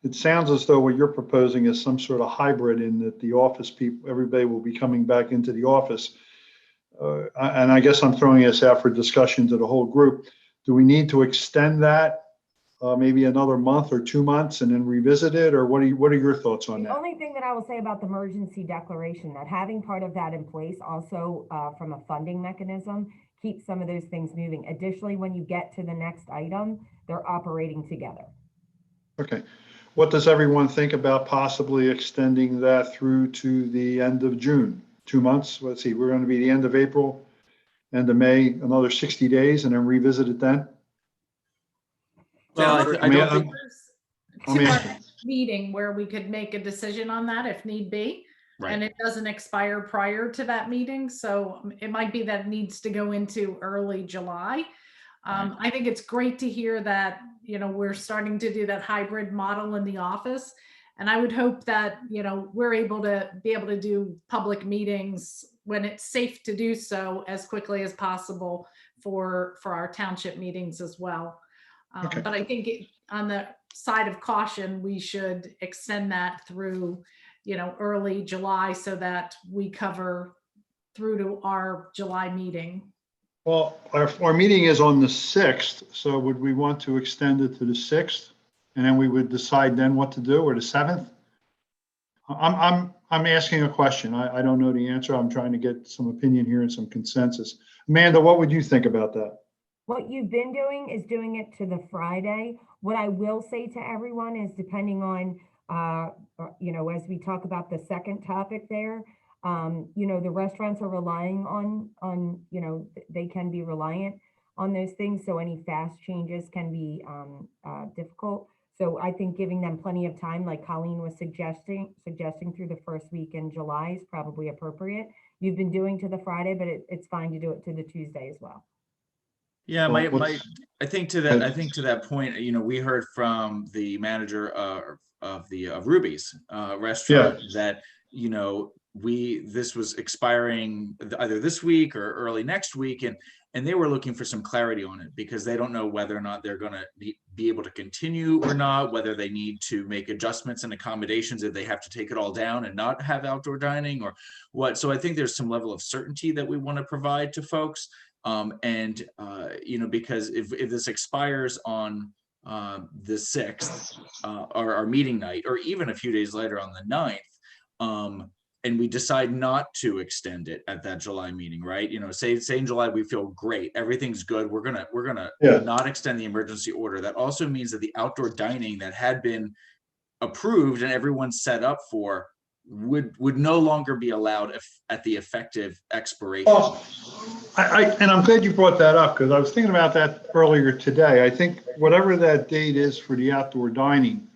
B: It sounds as though what you're proposing is some sort of hybrid in that the office people, everybody will be coming back into the office. And I guess I'm throwing this out for discussion to the whole group. Do we need to extend that maybe another month or 2 months and then revisit it? Or what are your thoughts on
A: The
B: that?
A: only thing that I will say about the emergency declaration, that having part of that in place also from a funding mechanism keeps some of those things moving. Additionally, when you get to the next item, they're operating together.
B: Okay. What does everyone think about possibly extending that through to the end of June? 2 months? Let's see, we're going to be the end of April, end of May, another 60 days, and then revisit it then?
I: Well, I don't think.
B: I'm
H: To our
B: asking.
H: next meeting where we could make a decision on that if need be.
I: Right.
H: And it doesn't expire prior to that meeting. So it might be that it needs to go into early July. I think it's great to hear that, we're starting to do that hybrid model in the office. And I would hope that, we're able to do public meetings when it's safe to do so as quickly as possible for our township meetings as well.
B: Okay.
H: But I think on the side of caution, we should extend that through, early July so that we cover through to our July meeting.
B: Well, our meeting is on the 6th, so would we want to extend it to the 6th? And then we would decide then what to do, or the 7th? I'm asking a question. I don't know the answer. I'm trying to get some opinion here and some consensus. Amanda, what would you think about that?
A: What you've been doing is doing it to the Friday. What I will say to everyone is, depending on, as we talk about the second topic there, the restaurants are relying on, they can be reliant on those things. So any fast changes can be difficult. So I think giving them plenty of time, like Colleen was suggesting through the first week in July is probably appropriate, you've been doing to the Friday, but it's fine to do it to the Tuesday as well.
I: Yeah,
B: Well,
I: I think to that point, we heard from the manager of Ruby's restaurant that, this was expiring either this week or early next week, and they were looking for some clarity on it because they don't know whether or not they're going to be able to continue or not, whether they need to make adjustments and accommodations if they have to take it all down and not have outdoor dining or what. So I think there's some level of certainty that we want to provide to folks. Because if this expires on the 6th, or our meeting night, or even a few days later on the 9th, and we decide not to extend it at that July meeting, right? Say in July, we feel great, everything's good. We're gonna not extend the emergency order. That also means that the outdoor dining that had been approved and everyone set up for would no longer be allowed at the effective expiration.
B: Well, and I'm glad you brought that up because I was thinking about that earlier today. I think whatever that date is for the outdoor dining,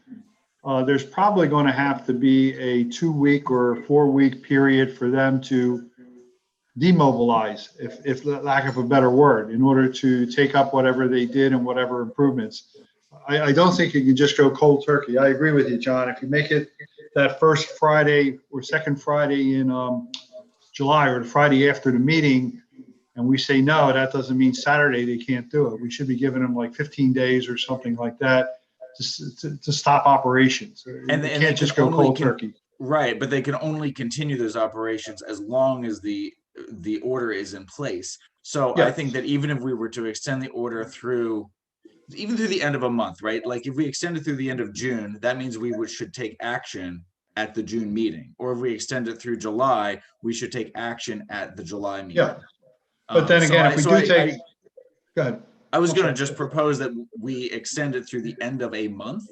B: there's probably going to have to be a 2-week or 4-week period for them to demobilize, if lack of a better word, in order to take up whatever they did and whatever improvements. I don't think you can just go cold turkey. I agree with you, John. If you make it that first Friday or second Friday in July or the Friday after the meeting, and we say no, that doesn't mean Saturday they can't do it. We should be giving them like 15 days or something like that to stop operations. And they can't just go cold turkey.
I: Right, but they can only continue those operations as long as the order is in place. So I think that even if we were to extend the order through the end of a month, right? Like if we extend it through the end of June, that means we should take action at the June meeting. Or if we extend it through July, we should take action at the July meeting.
B: Yeah. But then again, go ahead.
I: I was going to just propose that we extend it through the end of a month,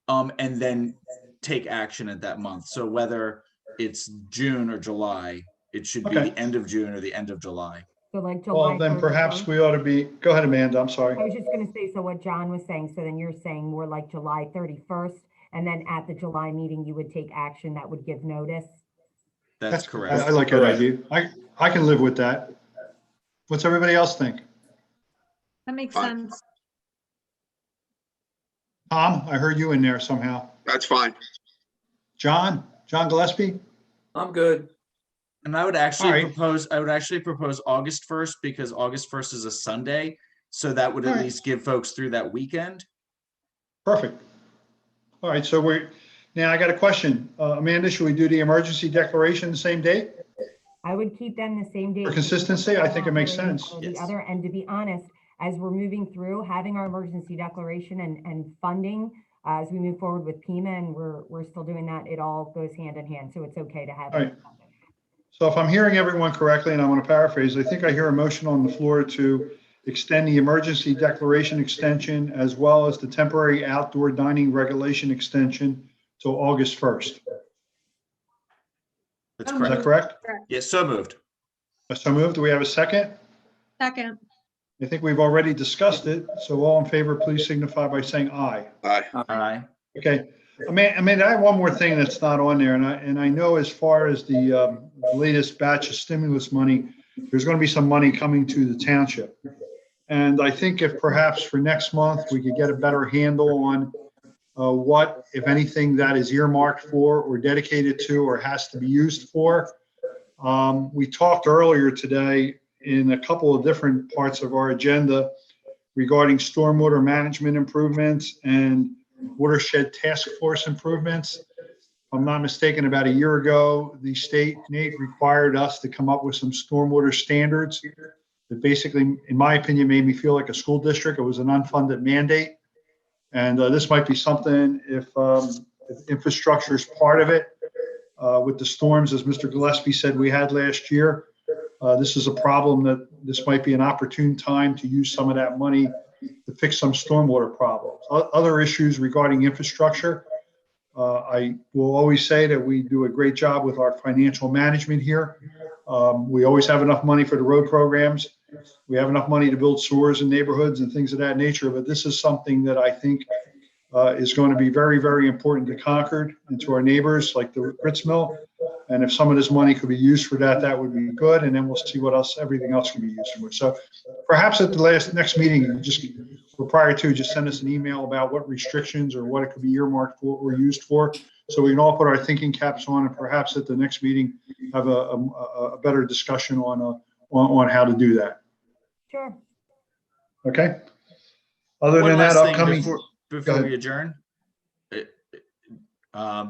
I: and then take action at that month. So whether it's June or July, it should be the end of June or the end of July.
A: So like July.
B: Well, then perhaps we ought to be, go ahead, Amanda, I'm sorry.
A: I was just going to say, so what John was saying, so then you're saying more like July 31st, and then at the July meeting, you would take action that would give notice?
I: That's correct.
B: I like that idea. I can live with that. What's everybody else think?
K: That makes sense.
B: Tom, I heard you in there somehow.
J: That's fine.
B: John Gillespie?
D: I'm good.
I: And I would actually propose August 1st because August 1st is a Sunday. So that would at least give folks through that weekend.
B: Perfect. All right, so now I got a question. Amanda, should we do the emergency declaration the same date?
A: I would keep them the same date.
B: For consistency, I think it makes sense.
A: The other, and to be honest, as we're moving through, having our emergency declaration and funding, as we move forward with PEMA, and we're still doing that, it all goes hand in hand. So it's okay to have.
B: All right. So if I'm hearing everyone correctly, and I want to paraphrase, I think I hear a motion on the floor to extend the emergency declaration extension as well as the temporary outdoor dining regulation extension till August 1st.
I: That's
B: Is
I: correct.
B: that correct?
I: Yes, so moved.
B: So moved. Do we have a second?
K: Second.
B: I think we've already discussed it. So all in favor, please signify by saying aye.
J: Aye.
I: Aye.
B: Okay. I mean, I have one more thing that's not on there, and I know as far as the latest batch of stimulus money, there's going to be some money coming to the township. And I think if perhaps for next month, we could get a better handle on what, if anything, that is earmarked for or dedicated to or has to be used for. We talked earlier today in a couple of different parts of our agenda regarding stormwater management improvements and watershed task force improvements. If I'm not mistaken, about a year ago, the state, Nate, required us to come up with some stormwater standards that basically, in my opinion, made me feel like a school district. It was an unfunded mandate. And this might be something if infrastructure is part of it. With the storms, as Mr. Gillespie said, we had last year. This is a problem that this might be an opportune time to use some of that money to fix some stormwater problems. Other issues regarding infrastructure, I will always say that we do a great job with our financial management here. We always have enough money for the road programs. We have enough money to build sewers in neighborhoods and things of that nature, but this is something that I think is going to be very, very important to Concord and to our neighbors like the Ritz Mill. And if some of this money could be used for that, that would be good. And then we'll see what else, everything else can be used for. So perhaps at the next meeting, you just, or prior to, just send us an email about what restrictions or what it could be earmarked for or used for. So we can all put our thinking caps on, and perhaps at the next meeting, have a better discussion on how to do that.
A: Sure.
B: Okay? Other
I: One
B: than that,
I: last thing
B: upcoming.
I: before
B: Go
I: we
B: ahead.
I: adjourn.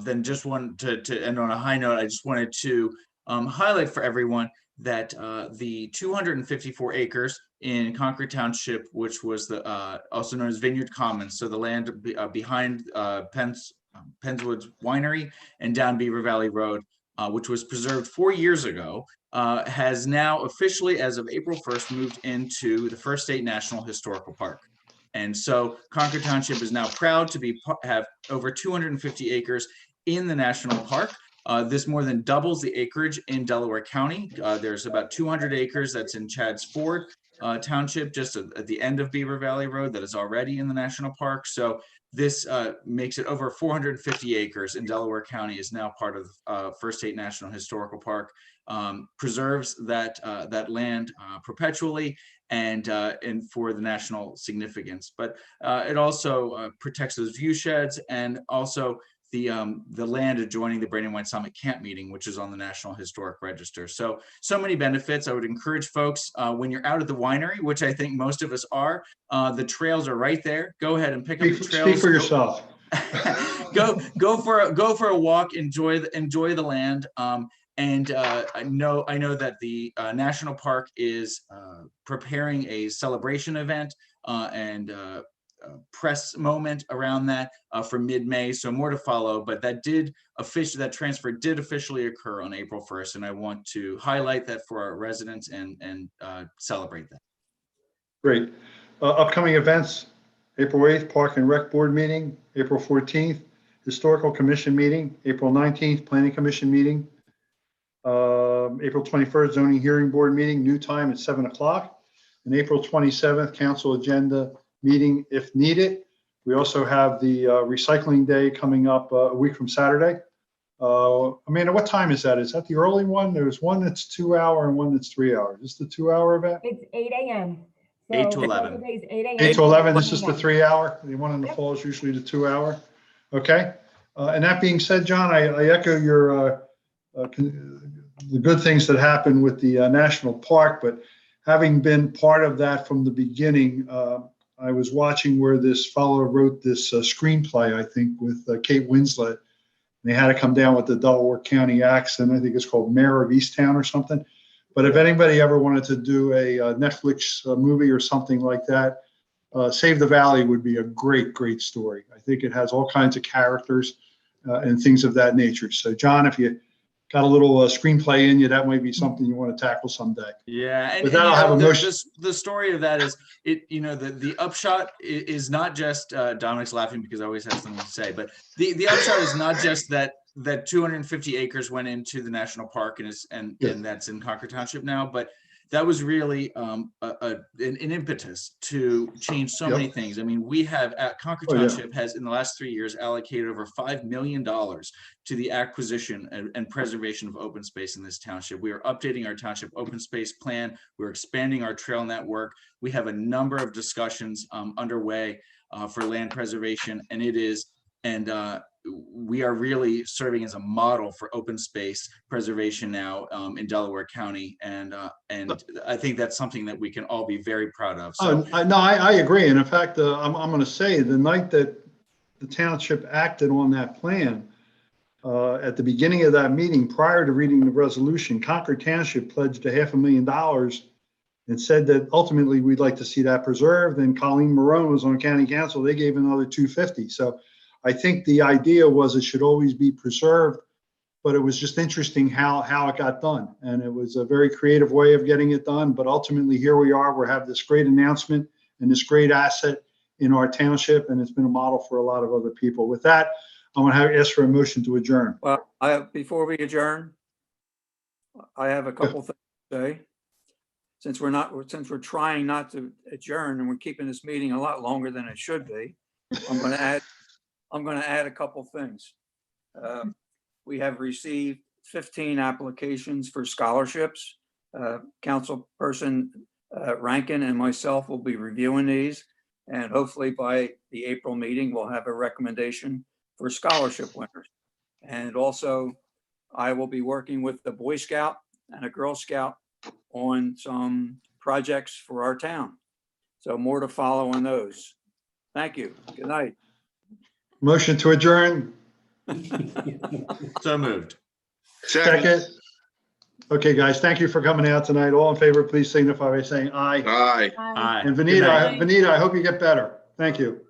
I: Then just want to end on a high note. I just wanted to highlight for everyone that the 254 acres in Concord Township, which was the also known as Vineyard Commons, so the land behind Penswood's Winery and down Beaver Valley Road, which was preserved 4 years ago, has now officially, as of April 1st, moved into the First State National Historical Park. And so Concord Township is now proud to have over 250 acres in the national park. This more than doubles the acreage in Delaware County. There's about 200 acres that's in Chadds Ford Township, just at the end of Beaver Valley Road, that is already in the national park. So this makes it over 450 acres in Delaware County, is now part of First State National Historical Park. Preserves that land perpetually and for the national significance. But it also protects those view sheds, and also the land adjoining the Brandywine Summit Camp Meeting, which is on the National Historic Register. So many benefits. I would encourage folks, when you're out at the winery, which I think most of us are, the trails are right there. Go ahead and pick up the trails.
B: Speak for yourself.
I: go for a walk. Enjoy the land. And I know that the National Park is preparing a celebration event and press moment around that for mid-May. So more to follow, but that transfer did officially occur on April 1st. And I want to highlight that for our residents and celebrate that.
B: Great. Upcoming events: April 8th, Park and Rec Board meeting; April 14th, Historical Commission meeting; April 19th, Planning Commission meeting; April 21st, Zoning Hearing Board meeting, new time at 7 o'clock; and April 27th, Council Agenda meeting if needed. We also have the Recycling Day coming up a week from Saturday. Amanda, what time is that? Is that the early one? There's one that's 2 hour and one that's 3 hours. Is this the 2 hour event?
A: It's 8 a.m.
I: 8 to 11.
A: Both days, 8 a.m.
B: 8 to 11. This is the 3 hour. The one in the fall is usually the 2 hour. Okay. And that being said, John, I echo your the good things that happen with the national park, but having been part of that from the beginning, I was watching where this fellow wrote this screenplay, I think, with Kate Winslet. They had to come down with the Delaware County accent. I think it's called Mayor of Easttown or something. But if anybody ever wanted to do a Netflix movie or something like that, Save the Valley would be a great, great story. I think it has all kinds of characters and things of that nature. So, John, if you got a little screenplay in you, that might be something you want to tackle someday.
I: Yeah, and
B: with that, I'll have a motion.
I: The story of that is, the upshot is not just Dominic's laughing because I always have something to say, but the upshot is not just that 250 acres went into the national park and that's in Concord Township now, but that was really an impetus to change so many things. I mean, we have at Concord Township has in the last 3 years allocated over $5 million to the acquisition and preservation of open space in this township. We are updating our township open space plan. We're expanding our trail network. We have a number of discussions underway for land preservation, and we are really serving as a model for open space preservation now in Delaware County, and I think that's something that we can all be very proud of. So,
B: I agree, and in fact, I'm going to say the night that the township acted on that plan, at the beginning of that meeting, prior to reading the resolution, Concord Township pledged $500,000 and said that ultimately we'd like to see that preserved. And Colleen Marone was on county council; they gave another $250,000. So I think the idea was it should always be preserved, but it was just interesting how it got done. And it was a very creative way of getting it done. But ultimately, here we are. We have this great announcement and this great asset in our township, and it's been a model for a lot of other people. With that, I'm going to ask for a motion to adjourn.
D: Well, before we adjourn, I have a couple things to say. Since we're trying not to adjourn and we're keeping this meeting a lot longer than it should be, I'm going to add a couple things. We have received 15 applications for scholarships. Councilperson Rankin and myself will be reviewing these, and hopefully by the April meeting, we'll have a recommendation for scholarship winners. And also, I will be working with the Boy Scout and a Girl Scout on some projects for our town. So more to follow on those. Thank you. Good night.
B: Motion to adjourn.
I: So moved.
B: Second. Okay, guys, thank you for coming out tonight. All in favor, please signify by saying aye.
J: Aye.
I: Aye.
B: And
I: Good night.
B: Vanita, I hope you get better. Thank you.